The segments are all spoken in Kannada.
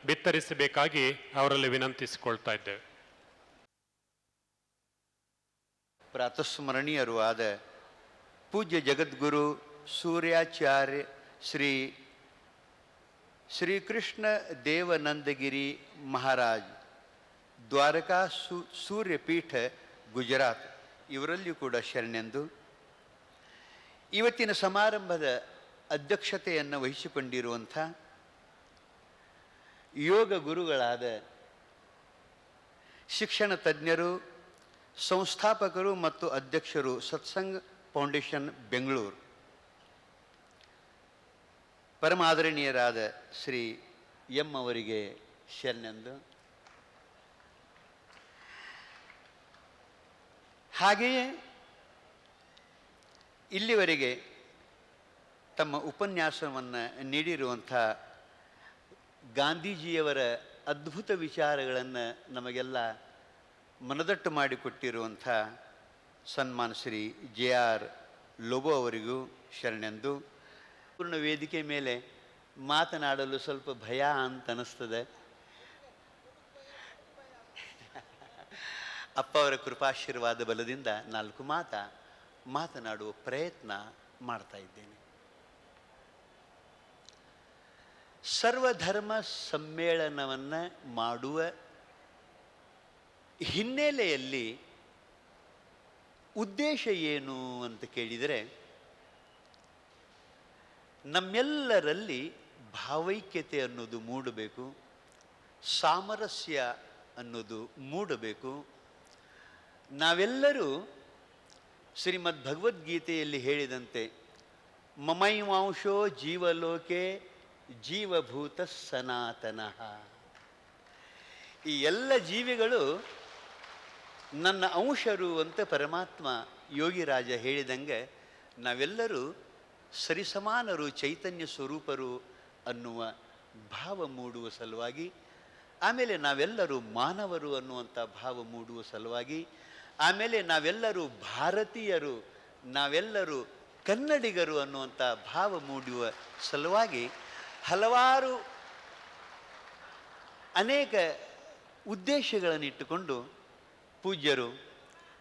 ಬಿತ್ತರಿಸಬೇಕಾಗಿ ಅವರಲ್ಲಿ ವಿನಂತಿಸಿಕೊಳ್ತಾ ಇದ್ದೇವೆ. ಪ್ರಾತಸ್ಮರಣೀಯರು ಆದ ಪೂಜ್ಯ ಜಗದ್ಗುರು ಸೂರ್ಯಾಚಾರ್ಯ ಶ್ರೀಕೃಷ್ಣ ದೇವನಂದಗಿರಿ ಮಹಾರಾಜ್, ದ್ವಾರಕಾ ಸೂರ್ಯಪೀಠ, ಗುಜರಾತ್ ಇವರಲ್ಲಿಯೂ ಕೂಡ ಶರಣೆಂದು ಇವತ್ತಿನ ಸಮಾರಂಭದ ಅಧ್ಯಕ್ಷತೆಯನ್ನು ವಹಿಸಿಕೊಂಡಿರುವಂಥ ಯೋಗ ಗುರುಗಳಾದ ಶಿಕ್ಷಣ ತಜ್ಞರು, ಸಂಸ್ಥಾಪಕರು ಮತ್ತು ಅಧ್ಯಕ್ಷರು ಸತ್ಸಂಗ್ ಫೌಂಡೇಶನ್ ಬೆಂಗಳೂರು, ಪರಮಾದರಣೀಯರಾದ ಶ್ರೀ ಎಂ ಅವರಿಗೆ ಶರಣೆಂದು, ಹಾಗೆಯೇ ಇಲ್ಲಿವರೆಗೆ ತಮ್ಮ ಉಪನ್ಯಾಸವನ್ನು ನೀಡಿರುವಂಥ ಗಾಂಧೀಜಿಯವರ ಅದ್ಭುತ ವಿಚಾರಗಳನ್ನು ನಮಗೆಲ್ಲ ಮನದಟ್ಟು ಮಾಡಿಕೊಟ್ಟಿರುವಂಥ ಸನ್ಮಾನ್ ಶ್ರೀ JR ಲೋಬೋ ಅವರಿಗೂ ಶರಣೆಂದು, ಪೂರ್ಣ ವೇದಿಕೆ ಮೇಲೆ ಮಾತನಾಡಲು ಸ್ವಲ್ಪ ಭಯ ಅಂತ ಅನ್ನಿಸ್ತದೆ. ಅಪ್ಪ ಅವರ ಕೃಪಾಶೀರ್ವಾದ ಬಲದಿಂದ 4 ಮಾತನಾಡುವ ಪ್ರಯತ್ನ ಮಾಡ್ತಾ ಇದ್ದೇನೆ. ಸರ್ವಧರ್ಮ ಸಮ್ಮೇಳನವನ್ನು ಮಾಡುವ ಹಿನ್ನೆಲೆಯಲ್ಲಿ ಉದ್ದೇಶ ಏನು ಅಂತ ಕೇಳಿದರೆ, ನಮ್ಮೆಲ್ಲರಲ್ಲಿ ಭಾವೈಕ್ಯತೆ ಅನ್ನೋದು ಮೂಡಬೇಕು, ಸಾಮರಸ್ಯ ಅನ್ನೋದು ಮೂಡಬೇಕು. ನಾವೆಲ್ಲರೂ ಶ್ರೀಮದ್ ಭಗವದ್ಗೀತೆಯಲ್ಲಿ ಹೇಳಿದಂತೆ ಮಮೈವಾಂಶೋ ಜೀವಲೋಕೆ ಜೀವಭೂತ ಸನಾತನಃ, ಈ ಎಲ್ಲ ಜೀವಿಗಳು ನನ್ನ ಅಂಶರು ಅಂತ ಪರಮಾತ್ಮ ಯೋಗಿರಾಜ ಹೇಳಿದಂಗೆ ನಾವೆಲ್ಲರೂ ಸರಿಸಮಾನರು, ಚೈತನ್ಯ ಸ್ವರೂಪರು ಅನ್ನುವ ಭಾವ ಮೂಡುವ ಸಲುವಾಗಿ, ಆಮೇಲೆ ನಾವೆಲ್ಲರೂ ಮಾನವರು ಅನ್ನುವಂಥ ಭಾವ ಮೂಡುವ ಸಲುವಾಗಿ, ಆಮೇಲೆ ನಾವೆಲ್ಲರೂ ಭಾರತೀಯರು, ನಾವೆಲ್ಲರೂ ಕನ್ನಡಿಗರು ಅನ್ನುವಂಥ ಭಾವ ಮೂಡುವ ಸಲುವಾಗಿ ಹಲವಾರು ಅನೇಕ ಉದ್ದೇಶಗಳನ್ನಿಟ್ಟುಕೊಂಡು ಪೂಜ್ಯರು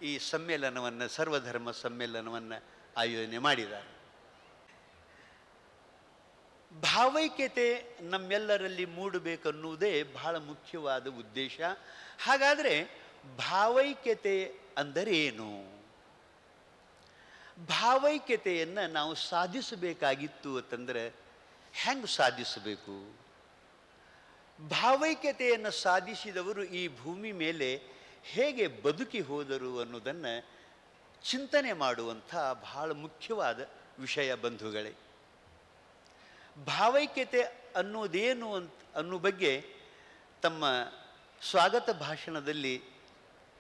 ಈ ಸಮ್ಮೇಳನವನ್ನು, ಸರ್ವಧರ್ಮ ಸಮ್ಮೇಳನವನ್ನು ಆಯೋಜನೆ ಮಾಡಿದ್ದಾರೆ. ಭಾವೈಕ್ಯತೆ ನಮ್ಮೆಲ್ಲರಲ್ಲಿ ಮೂಡಬೇಕನ್ನುವುದೇ ಬಹಳ ಮುಖ್ಯವಾದ ಉದ್ದೇಶ. ಹಾಗಾದರೆ ಭಾವೈಕ್ಯತೆ ಅಂದರೆ ಏನು? ಭಾವೈಕ್ಯತೆಯನ್ನು ನಾವು ಸಾಧಿಸಬೇಕಾಗಿತ್ತು ಅಂತಂದರೆ ಹೆಂಗೆ ಸಾಧಿಸಬೇಕು? ಭಾವೈಕ್ಯತೆಯನ್ನು ಸಾಧಿಸಿದವರು ಈ ಭೂಮಿ ಮೇಲೆ ಹೇಗೆ ಬದುಕಿ ಹೋದರು ಅನ್ನೋದನ್ನು ಚಿಂತನೆ ಮಾಡುವಂಥ ಬಹಳ ಮುಖ್ಯವಾದ ವಿಷಯ ಬಂಧುಗಳೇ. ಭಾವೈಕ್ಯತೆ ಅನ್ನೋದೇನು ಅನ್ನೋ ಬಗ್ಗೆ ತಮ್ಮ ಸ್ವಾಗತ ಭಾಷಣದಲ್ಲಿ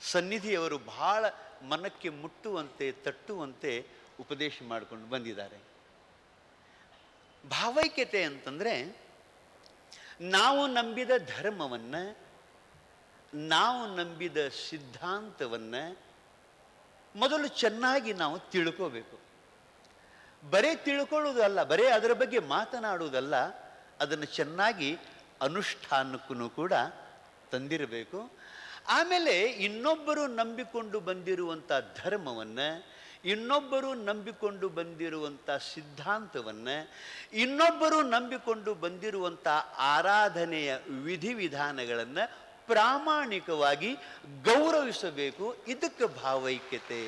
ಸನ್ನಿಧಿಯವರು ಬಹಳ ಮನಕ್ಕೆ ಮುಟ್ಟುವಂತೆ, ತಟ್ಟುವಂತೆ ಉಪದೇಶ ಮಾಡಿಕೊಂಡು ಬಂದಿದ್ದಾರೆ. ಭಾವೈಕ್ಯತೆ ಅಂತಂದರೆ ನಾವು ನಂಬಿದ ಧರ್ಮವನ್ನು, ನಾವು ನಂಬಿದ ಸಿದ್ಧಾಂತವನ್ನು ಮೊದಲು ಚೆನ್ನಾಗಿ ನಾವು ತಿಳ್ಕೋಬೇಕು. ಬರೇ ತಿಳ್ಕೊಳ್ಳೋದಲ್ಲ, ಬರೇ ಅದರ ಬಗ್ಗೆ ಮಾತನಾಡುವುದಲ್ಲ, ಅದನ್ನು ಚೆನ್ನಾಗಿ ಅನುಷ್ಠಾನಕ್ಕೂ ಕೂಡ ತಂದಿರಬೇಕು. ಆಮೇಲೆ ಇನ್ನೊಬ್ಬರು ನಂಬಿಕೊಂಡು ಬಂದಿರುವಂಥ ಧರ್ಮವನ್ನು, ಇನ್ನೊಬ್ಬರು ನಂಬಿಕೊಂಡು ಬಂದಿರುವಂಥ ಸಿದ್ಧಾಂತವನ್ನು, ಇನ್ನೊಬ್ಬರು ನಂಬಿಕೊಂಡು ಬಂದಿರುವಂಥ ಆರಾಧನೆಯ ವಿಧಿವಿಧಾನಗಳನ್ನು ಪ್ರಾಮಾಣಿಕವಾಗಿ ಗೌರವಿಸಬೇಕು. ಇದಕ್ಕೆ ಭಾವೈಕ್ಯತೆ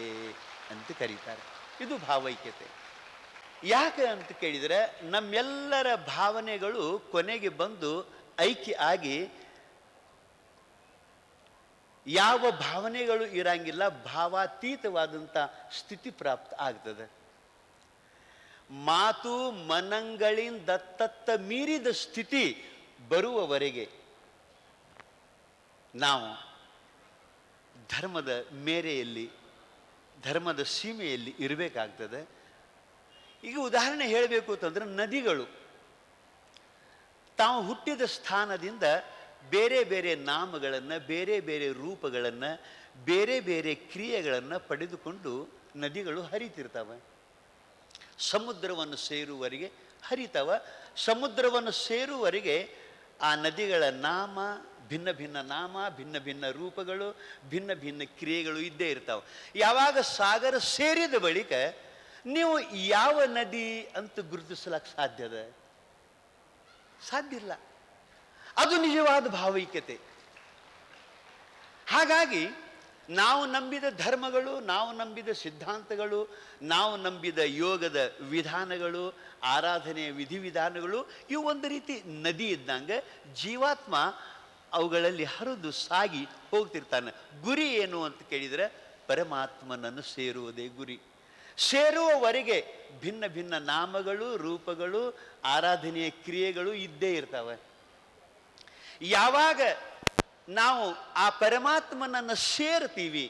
ಅಂತ ಕರೀತಾರೆ. ಇದು ಭಾವೈಕ್ಯತೆ. ಯಾಕೆ ಅಂತ ಕೇಳಿದರೆ, ನಮ್ಮೆಲ್ಲರ ಭಾವನೆಗಳು ಕೊನೆಗೆ ಬಂದು ಐಕ್ಯ ಆಗಿ ಯಾವ ಭಾವನೆಗಳು ಇರಂಗಿಲ್ಲ, ಭಾವಾತೀತವಾದಂಥ ಸ್ಥಿತಿ ಪ್ರಾಪ್ತ ಆಗ್ತದೆ. ಮಾತು ಮನಗಳಿಂದ ದತ್ತತ್ತ ಮೀರಿದ ಸ್ಥಿತಿ ಬರುವವರೆಗೆ ನಾವು ಧರ್ಮದ ಮೇರೆಯಲ್ಲಿ, ಧರ್ಮದ ಸೀಮೆಯಲ್ಲಿ ಇರಬೇಕಾಗ್ತದೆ. ಈಗ ಉದಾಹರಣೆ ಹೇಳಬೇಕು ಅಂತಂದ್ರೆ, ನದಿಗಳು ತಾವು ಹುಟ್ಟಿದ ಸ್ಥಾನದಿಂದ ಬೇರೆ ಬೇರೆ ನಾಮಗಳನ್ನು, ಬೇರೆ ಬೇರೆ ರೂಪಗಳನ್ನು, ಬೇರೆ ಬೇರೆ ಕ್ರಿಯೆಗಳನ್ನು ಪಡೆದುಕೊಂಡು ನದಿಗಳು ಹರಿತಿರ್ತವೆ. ಸಮುದ್ರವನ್ನು ಸೇರುವವರೆಗೆ ಹರಿತವ. ಸಮುದ್ರವನ್ನು ಸೇರುವವರೆಗೆ ಆ ನದಿಗಳ ನಾಮ ಭಿನ್ನ ಭಿನ್ನ ನಾಮ, ಭಿನ್ನ ಭಿನ್ನ ರೂಪಗಳು, ಭಿನ್ನ ಭಿನ್ನ ಕ್ರಿಯೆಗಳು ಇದ್ದೇ ಇರ್ತಾವೆ. ಯಾವಾಗ ಸಾಗರ ಸೇರಿದ ಬಳಿಕ ನೀವು ಯಾವ ನದಿ ಅಂತ ಗುರುತಿಸ್ಲಕ್ಕೆ ಸಾಧ್ಯ ಇಲ್ಲ. ಅದು ನಿಜವಾದ ಭಾವೈಕ್ಯತೆ. ಹಾಗಾಗಿ ನಾವು ನಂಬಿದ ಧರ್ಮಗಳು, ನಾವು ನಂಬಿದ ಸಿದ್ಧಾಂತಗಳು, ನಾವು ನಂಬಿದ ಯೋಗದ ವಿಧಾನಗಳು, ಆರಾಧನೆಯ ವಿಧಿವಿಧಾನಗಳು ಇವು ಒಂದು ರೀತಿ ನದಿ ಇದ್ದಂಗೆ ಜೀವಾತ್ಮ ಅವುಗಳಲ್ಲಿ ಹರಿದು ಸಾಗಿ ಹೋಗ್ತಿರ್ತಾನೆ. ಗುರಿ ಏನು ಅಂತ ಕೇಳಿದರೆ ಪರಮಾತ್ಮನನ್ನು ಸೇರುವುದೇ ಗುರಿ. ಸೇರುವವರೆಗೆ ಭಿನ್ನ ಭಿನ್ನ ನಾಮಗಳು, ರೂಪಗಳು, ಆರಾಧನೆಯ ಕ್ರಿಯೆಗಳು ಇದ್ದೇ ಇರ್ತವೆ. ಯಾವಾಗ ನಾವು ಆ ಪರಮಾತ್ಮನನ್ನು ಸೇರ್ತೀವಿ,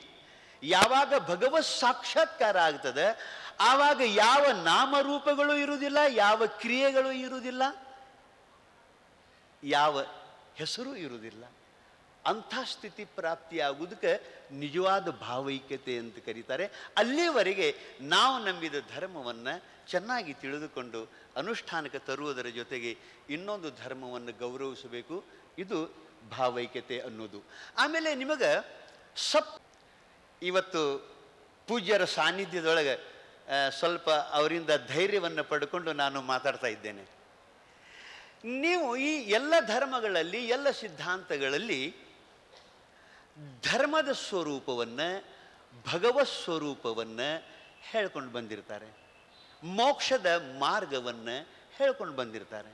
ಯಾವಾಗ ಭಗವತ್ ಸಾಕ್ಷಾತ್ಕಾರ ಆಗ್ತದೆ, ಆವಾಗ ಯಾವ ನಾಮರೂಪಗಳು ಇರುವುದಿಲ್ಲ, ಯಾವ ಕ್ರಿಯೆಗಳು ಇರುವುದಿಲ್ಲ, ಯಾವ ಹೆಸರು ಇರುವುದಿಲ್ಲ. ಅಂಥ ಸ್ಥಿತಿ ಪ್ರಾಪ್ತಿಯಾಗುವುದಕ್ಕೆ ನಿಜವಾದ ಭಾವೈಕ್ಯತೆ ಅಂತ ಕರೀತಾರೆ. ಅಲ್ಲಿವರೆಗೆ ನಾವು ನಂಬಿದ ಧರ್ಮವನ್ನು ಚೆನ್ನಾಗಿ ತಿಳಿದುಕೊಂಡು ಅನುಷ್ಠಾನಕ್ಕೆ ತರುವುದರ ಜೊತೆಗೆ ಇನ್ನೊಂದು ಧರ್ಮವನ್ನು ಗೌರವಿಸಬೇಕು. ಇದು ಭಾವೈಕ್ಯತೆ ಅನ್ನೋದು. ಆಮೇಲೆ ನಿಮಗೆ ಇವತ್ತು ಪೂಜ್ಯರ ಸಾನ್ನಿಧ್ಯದೊಳಗೆ ಸ್ವಲ್ಪ ಅವರಿಂದ ಧೈರ್ಯವನ್ನು ಪಡ್ಕೊಂಡು ನಾನು ಮಾತಾಡ್ತಾ ಇದ್ದೇನೆ. ನೀವು ಈ ಎಲ್ಲ ಧರ್ಮಗಳಲ್ಲಿ, ಎಲ್ಲ ಸಿದ್ಧಾಂತಗಳಲ್ಲಿ ಧರ್ಮದ ಸ್ವರೂಪವನ್ನು, ಭಗವತ್ ಸ್ವರೂಪವನ್ನು ಹೇಳ್ಕೊಂಡು ಬಂದಿರ್ತಾರೆ, ಮೋಕ್ಷದ ಮಾರ್ಗವನ್ನು ಹೇಳ್ಕೊಂಡು ಬಂದಿರ್ತಾರೆ.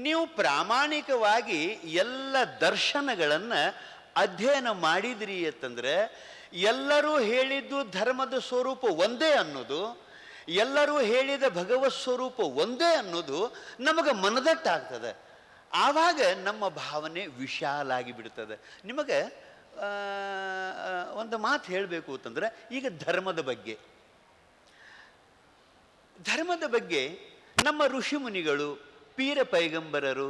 ನೀವು ಪ್ರಾಮಾಣಿಕವಾಗಿ ಎಲ್ಲ ದರ್ಶನಗಳನ್ನು ಅಧ್ಯಯನ ಮಾಡಿದ್ರಿ ಅಂತಂದರೆ ಎಲ್ಲರೂ ಹೇಳಿದ್ದು ಧರ್ಮದ ಸ್ವರೂಪ ಒಂದೇ ಅನ್ನೋದು, ಎಲ್ಲರೂ ಹೇಳಿದ ಭಗವತ್ ಸ್ವರೂಪ ಒಂದೇ ಅನ್ನೋದು ನಮಗೆ ಮನದಟ್ಟಾಗ್ತದೆ. ಆವಾಗ ನಮ್ಮ ಭಾವನೆ ವಿಶಾಲಾಗಿ ಬಿಡ್ತದೆ. ನಿಮಗೆ ಒಂದು ಮಾತು ಹೇಳಬೇಕು ಅಂತಂದರೆ, ಈಗ ಧರ್ಮದ ಬಗ್ಗೆ ನಮ್ಮ ಋಷಿ ಮುನಿಗಳು, ಪೀರ ಪೈಗಂಬರರು,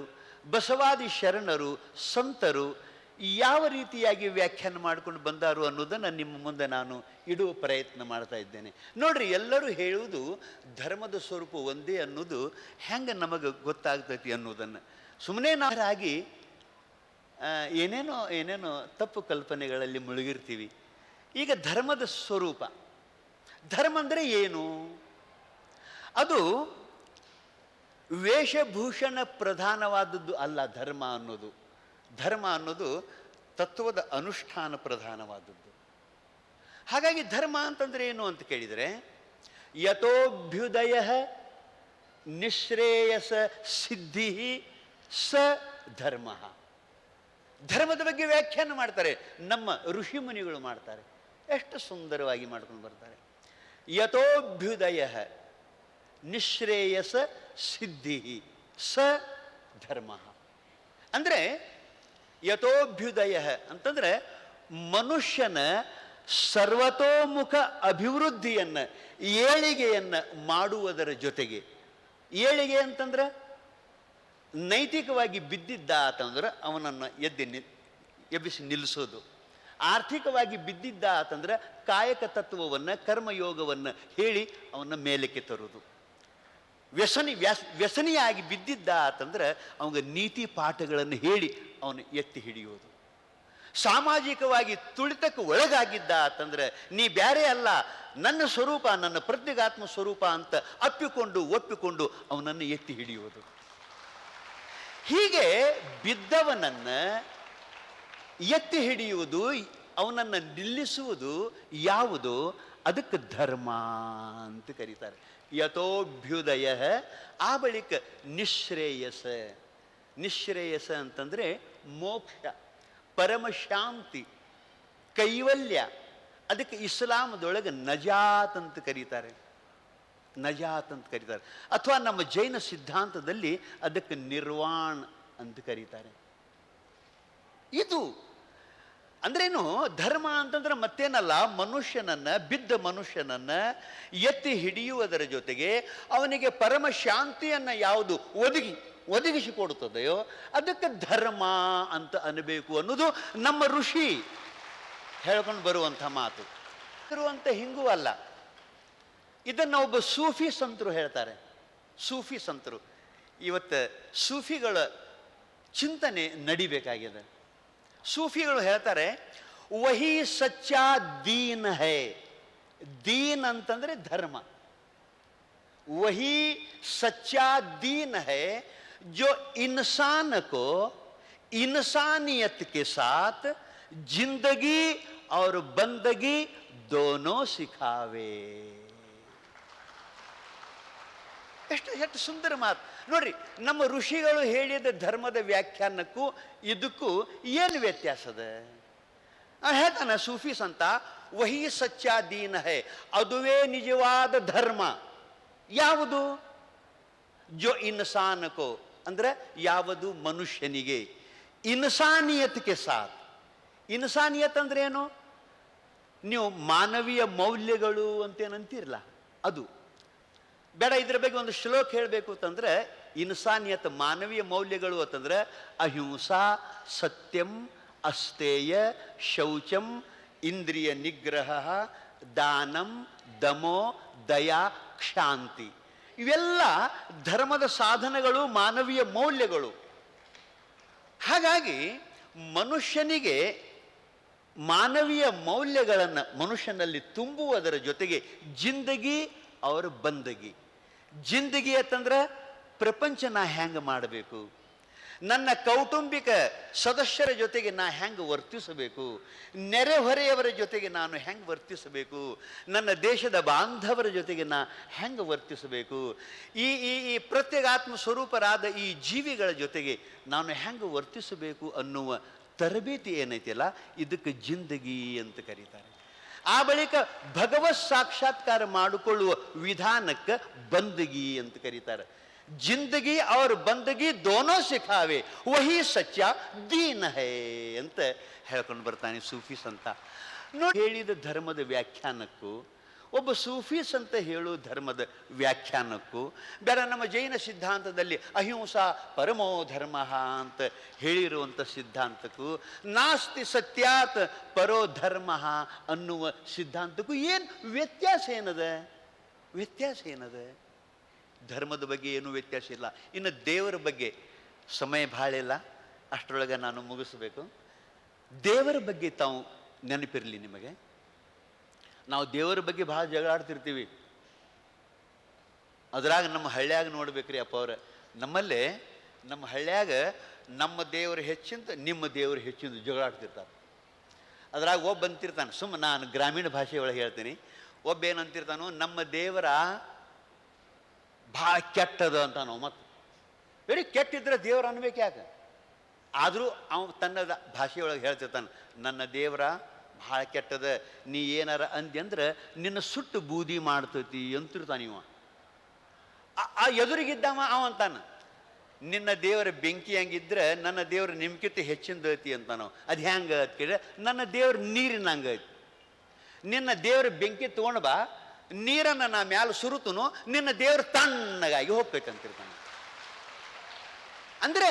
ಬಸವಾದಿ ಶರಣರು, ಸಂತರು ಯಾವ ರೀತಿಯಾಗಿ ವ್ಯಾಖ್ಯಾನ ಮಾಡ್ಕೊಂಡು ಬಂದಾರು ಅನ್ನೋದನ್ನು ನಿಮ್ಮ ಮುಂದೆ ನಾನು ಇಡುವ ಪ್ರಯತ್ನ ಮಾಡ್ತಾ ಇದ್ದೇನೆ. ನೋಡ್ರಿ, ಎಲ್ಲರೂ ಹೇಳುವುದು ಧರ್ಮದ ಸ್ವರೂಪ ಒಂದೇ ಅನ್ನೋದು ಹೆಂಗೆ ನಮಗೆ ಗೊತ್ತಾಗ್ತೈತಿ ಅನ್ನೋದನ್ನು. ಸುಮ್ಮನೆ ನಾರಾಗಿ ಏನೇನೋ ತಪ್ಪು ಕಲ್ಪನೆಗಳಲ್ಲಿ ಮುಳುಗಿರ್ತೀವಿ. ಈಗ ಧರ್ಮದ ಸ್ವರೂಪ, ಧರ್ಮ ಅಂದರೆ ಏನು? ಅದು ವೇಷಭೂಷಣ ಪ್ರಧಾನವಾದದ್ದು ಅಲ್ಲ. ಧರ್ಮ ಅನ್ನೋದು ತತ್ವದ ಅನುಷ್ಠಾನ ಪ್ರಧಾನವಾದದ್ದು. ಹಾಗಾಗಿ ಧರ್ಮ ಅಂತಂದ್ರೆ ಏನು ಅಂತ ಕೇಳಿದರೆ, ಯಥೋಭ್ಯುದಯ ನಿಶ್ರೇಯಸ ಸಿದ್ಧಿ ಸ ಧರ್ಮ. ಧರ್ಮದ ಬಗ್ಗೆ ವ್ಯಾಖ್ಯಾನ ಮಾಡ್ತಾರೆ ನಮ್ಮ ಋಷಿ ಮುನಿಗಳು, ಮಾಡ್ತಾರೆ. ಎಷ್ಟು ಸುಂದರವಾಗಿ ಮಾಡ್ಕೊಂಡು ಬರ್ತಾರೆ. ಯಥೋಭ್ಯುದಯ ನಿಶ್ರೇಯಸ ಸಿದ್ಧಿ ಸ ಧರ್ಮ. ಅಂದರೆ ಯಥೋಭ್ಯುದಯ ಅಂತಂದ್ರೆ ಮನುಷ್ಯನ ಸರ್ವತೋಮುಖ ಅಭಿವೃದ್ಧಿಯನ್ನು, ಏಳಿಗೆಯನ್ನು ಮಾಡುವುದರ ಜೊತೆಗೆ, ಏಳಿಗೆ ಅಂತಂದ್ರೆ ನೈತಿಕವಾಗಿ ಬಿದ್ದಿದ್ದ ಅಂತಂದ್ರೆ ಅವನನ್ನು ಎಬ್ಬಿಸಿ ನಿಲ್ಲಿಸೋದು, ಆರ್ಥಿಕವಾಗಿ ಬಿದ್ದಿದ್ದ ಅಂತಂದ್ರೆ ಕಾಯಕ ತತ್ವವನ್ನು, ಕರ್ಮಯೋಗವನ್ನು ಹೇಳಿ ಅವನ ಮೇಲಕ್ಕೆ ತರುವುದು, ವ್ಯಸನಿಯಾಗಿ ಬಿದ್ದಿದ್ದ ಅಂತಂದ್ರೆ ಅವನಿಗೆ ನೀತಿ ಪಾಠಗಳನ್ನು ಹೇಳಿ ಅವನು ಎತ್ತಿ ಹಿಡಿಯೋದು, ಸಾಮಾಜಿಕವಾಗಿ ತುಳಿತಕ್ಕೆ ಒಳಗಾಗಿದ್ದ ಅಂತಂದ್ರೆ ನೀ ಬ್ಯಾರೆ ಅಲ್ಲ, ನನ್ನ ಸ್ವರೂಪ, ನನ್ನ ಪ್ರಜ್ಞಾತ್ಮ ಸ್ವರೂಪ ಅಂತ ಒಪ್ಪಿಕೊಂಡು ಅವನನ್ನು ಎತ್ತಿ ಹಿಡಿಯೋದು. ಹೀಗೆ ಬಿದ್ದವನನ್ನು ಎತ್ತಿ ಹಿಡಿಯುವುದು, ಅವನನ್ನು ನಿಲ್ಲಿಸುವುದು ಯಾವುದು? ಅದಕ್ಕೆ ಧರ್ಮ ಅಂತ ಕರೀತಾರೆ. ಯಥೋಭ್ಯುದಯ, ಆ ಬಳಿಕ ನಿಶ್ರೇಯಸ ಅಂತಂದರೆ ಮೋಕ್ಷ, ಪರಮಶಾಂತಿ, ಕೈವಲ್ಯ. ಅದಕ್ಕೆ ಇಸ್ಲಾಮದೊಳಗೆ ನಜಾತ್ ಅಂತ ಕರೀತಾರೆ. ಅಥವಾ ನಮ್ಮ ಜೈನ ಸಿದ್ಧಾಂತದಲ್ಲಿ ಅದಕ್ಕೆ ನಿರ್ವಾಣ ಅಂತ ಕರೀತಾರೆ. ಇದು ಅಂದ್ರೇನು? ಧರ್ಮ ಅಂತಂದ್ರೆ ಮತ್ತೇನಲ್ಲ, ಬಿದ್ದ ಮನುಷ್ಯನನ್ನ ಎತ್ತಿ ಹಿಡಿಯುವುದರ ಜೊತೆಗೆ ಅವನಿಗೆ ಪರಮ ಶಾಂತಿಯನ್ನು ಯಾವುದು ಒದಗಿಸಿಕೊಡುತ್ತದೆಯೋ ಅದಕ್ಕೆ ಧರ್ಮ ಅಂತ ಅನ್ನಬೇಕು ಅನ್ನೋದು ನಮ್ಮ ಋಷಿ ಹೇಳ್ಕೊಂಡು ಬರುವಂಥ ಮಾತು. ಇರುವಂಥ ಹಿಂಗೂ ಅಲ್ಲ, ಇದನ್ನು ಒಬ್ಬ ಸೂಫಿ ಸಂತರು ಹೇಳ್ತಾರೆ. ಸೂಫಿ ಸಂತರು. ಇವತ್ತು ಸೂಫಿಗಳ ಚಿಂತನೆ ನಡಿಬೇಕಾಗಿದೆ. ಸೂಫಿಗಳು ಹೇಳ್ತಾರೆ, ವಹಿ ಸಚ್ಚಾ ದೀನ್ ಹೈ. ದೀನ್ ಅಂತಂದ್ರೆ ಧರ್ಮ. ವಹಿ ಸಚ್ಚಾ ದೀನ್ ಹೈ जो इंसान को इंसानियत के साथ जिंदगी और बंदगी दोनों सिखावे. ಎಷ್ಟು ಸುಂದರ ಮಾತು ನೋಡ್ರಿ. ನಮ್ಮ ಋಷಿಗಳು ಹೇಳಿದ ಧರ್ಮದ ವ್ಯಾಖ್ಯಾನಕ್ಕೂ ಇದಕ್ಕೂ ಏನು ವ್ಯತ್ಯಾಸದ? ಹೇಳ್ತಾನೆ ಸೂಫಿ ಸಂತ, ವಹಿ ಸಚ್ಚಾ ದೀನ್ ಹೈ, ಅದುವೇ ನಿಜವಾದ ಧರ್ಮ. ಯಾವುದು? ಜೋ ಇನ್ಸಾನಕೋ ಅಂದ್ರೆ ಯಾವುದು ಮನುಷ್ಯನಿಗೆ, ಇನ್ಸಾನಿಯತ್ಗೆ ಸಾಥ್. ಇನ್ಸಾನಿಯತ್ ಅಂದ್ರೆ ಏನು? ನೀವು ಮಾನವೀಯ ಮೌಲ್ಯಗಳು ಅಂತೇನಂತೀರಲ್ಲ ಅದು ಬೇಡ. ಇದ್ರ ಬಗ್ಗೆ ಒಂದು ಶ್ಲೋಕ ಹೇಳಬೇಕು ಅಂತಂದ್ರೆ, ಇನ್ಸಾನಿಯತ್ ಮಾನವೀಯ ಮೌಲ್ಯಗಳು ಅಂತಂದ್ರೆ ಅಹಿಂಸಾ, ಸತ್ಯಂ, ಅಸ್ತೇಯ, ಶೌಚಂ, ಇಂದ್ರಿಯ ನಿಗ್ರಹ, ದಾನಂ, ದಮೋ, ದಯಾ, ಕ್ಷಾಂತಿ. ಇವೆಲ್ಲ ಧರ್ಮದ ಸಾಧನಗಳು, ಮಾನವೀಯ ಮೌಲ್ಯಗಳು. ಹಾಗಾಗಿ ಮನುಷ್ಯನಿಗೆ ಮಾನವೀಯ ಮೌಲ್ಯಗಳನ್ನು ಮನುಷ್ಯನಲ್ಲಿ ತುಂಬುವುದರ ಜೊತೆಗೆ ಜಿಂದಗಿ ಅವರ ಬಂದಗಿ. ಜಿಂದಗಿ ಅಂತಂದ್ರೆ ಪ್ರಪಂಚ ನಾ ಹೆಂಗೆ ಮಾಡಬೇಕು, ನನ್ನ ಕೌಟುಂಬಿಕ ಸದಸ್ಯರ ಜೊತೆಗೆ ನಾ ಹೆಂಗೆ ವರ್ತಿಸಬೇಕು, ನೆರೆಹೊರೆಯವರ ಜೊತೆಗೆ ನಾನು ಹೆಂಗೆ ವರ್ತಿಸಬೇಕು, ನನ್ನ ದೇಶದ ಬಾಂಧವರ ಜೊತೆಗೆ ನಾ ಹೆಂಗೆ ವರ್ತಿಸಬೇಕು, ಈ ಈ ಈ ಪ್ರತ್ಯೇಗಾತ್ಮ ಸ್ವರೂಪರಾದ ಈ ಜೀವಿಗಳ ಜೊತೆಗೆ ನಾನು ಹೆಂಗೆ ವರ್ತಿಸಬೇಕು ಅನ್ನುವ ತರಬೇತಿ ಏನೈತಿಲ್ಲ, ಇದಕ್ಕೆ ಜಿಂದಗಿ ಅಂತ ಕರೀತಾರೆ. ಆ ಬಳಿಕ ಭಗವತ್ ಸಾಕ್ಷಾತ್ಕಾರ ಮಾಡಿಕೊಳ್ಳುವ ವಿಧಾನಕ್ಕೆ ಬಂದಗಿ ಅಂತ ಕರೀತಾರೆ. ಜಿಂದಗಿ ಅವ್ರ ಬಂದಗಿ ದೋನೋ ಸಿಖಾವೆ, ವಹಿ ಸಚ್ಚಾ ದೀನ್ ಹೈ ಅಂತ ಹೇಳ್ಕೊಂಡು ಬರ್ತಾನೆ ಸೂಫಿ ಸಂತ. ನೋಡಿ, ಹೇಳಿದ ಧರ್ಮದ ವ್ಯಾಖ್ಯಾನಕ್ಕೂ ಒಬ್ಬ ಸೂಫಿ ಸಂತ ಹೇಳೋ ಧರ್ಮದ ವ್ಯಾಖ್ಯಾನಕ್ಕೂ ಬೇರೆ ನಮ್ಮ ಜೈನ ಸಿದ್ಧಾಂತದಲ್ಲಿ ಅಹಿಂಸಾ ಪರಮೋ ಧರ್ಮ ಅಂತ ಹೇಳಿರುವಂಥ ಸಿದ್ಧಾಂತಕ್ಕೂ, ನಾಸ್ತಿ ಸತ್ಯಾತ್ ಪರೋ ಧರ್ಮ ಅನ್ನುವ ಸಿದ್ಧಾಂತಕ್ಕೂ ಏನು ವ್ಯತ್ಯಾಸ ಏನದ? ವ್ಯತ್ಯಾಸ ಏನದ? ಧರ್ಮದ ಬಗ್ಗೆ ಏನೂ ವ್ಯತ್ಯಾಸ ಇಲ್ಲ. ಇನ್ನು ದೇವರ ಬಗ್ಗೆ ಸಮಯ ಭಾಳ ಇಲ್ಲ, ಅಷ್ಟರೊಳಗೆ ನಾನು ಮುಗಿಸ್ಬೇಕು. ದೇವರ ಬಗ್ಗೆ ತಾವು ನೆನಪಿರಲಿ ನಿಮಗೆ. ನಾವು ದೇವರ ಬಗ್ಗೆ ಭಾಳ ಜಗಳಾಡ್ತಿರ್ತೀವಿ. ಅದ್ರಾಗ ನಮ್ಮ ಹಳ್ಳ್ಯಾಗ ನೋಡ್ಬೇಕ್ರಿ ಅಪ್ಪ ಅವ್ರ, ನಮ್ಮಲ್ಲೇ ನಮ್ಮ ಹಳ್ಳ್ಯಾಗ ನಮ್ಮ ದೇವರು ಹೆಚ್ಚಿಂತ ನಿಮ್ಮ ದೇವರು ಹೆಚ್ಚಿಂದ ಜಗಳಾಡ್ತಿರ್ತಾರೆ. ಅದ್ರಾಗ ಒಬ್ಬ ಅಂತಿರ್ತಾನೆ, ಸುಮ್ಮ ನಾನು ಗ್ರಾಮೀಣ ಭಾಷೆ ಒಳಗೆ ಹೇಳ್ತೀನಿ, ಒಬ್ಬ ಏನಂತಿರ್ತಾನೋ, ನಮ್ಮ ದೇವರ ಭಾಳ ಕೆಟ್ಟದ ಅಂತ ನಾವು ಮತ್ತೆ ಬೇರೆ ಕೆಟ್ಟಿದ್ರೆ ದೇವ್ರು ಅನ್ಬೇಕು ಯಾಕೆ? ಆದರೂ ಅವನು ತನ್ನ ಭಾಷೆಯೊಳಗೆ ಹೇಳ್ತಿರ್ತಾನೆ, ನನ್ನ ದೇವರ ಭಾಳ ಕೆಟ್ಟದ, ನೀ ಏನಾರ ಅಂದಿ ಅಂದ್ರೆ ನಿನ್ನ ಸುಟ್ಟು ಬೂದಿ ಮಾಡ್ತೈತಿ ಅಂತಿರ್ತಾನೆ ಇವ. ಆ ಎದುರಿಗಿದ್ದವ ಅವಂತಾನ, ನಿನ್ನ ದೇವರ ಬೆಂಕಿ ಹಂಗಿದ್ರೆ ನನ್ನ ದೇವ್ರ ನಿಮ್ಕಿಂತ ಹೆಚ್ಚಿಂದೈತಿ ಅಂತ ನಾವು. ಅದು ಹೆಂಗೆ ಅಂತ ಕೇಳಿದ್ರೆ, ನನ್ನ ದೇವ್ರ ನೀರಿನ ಹಂಗೈತಿ. ನಿನ್ನ ದೇವ್ರ ಬೆಂಕಿ ತೊಗೊಂಡು ಬಾ, ನೀರನ್ನು ನಾ ಮ್ಯಾಲ ಸುರುತನು, ನಿನ್ನ ದೇವ್ರ ತಣ್ಣಗಾಗಿ ಹೋಗ್ತೈತೆ ಅಂತಿರ್ತಾನೆ. ಅಂದ್ರೆ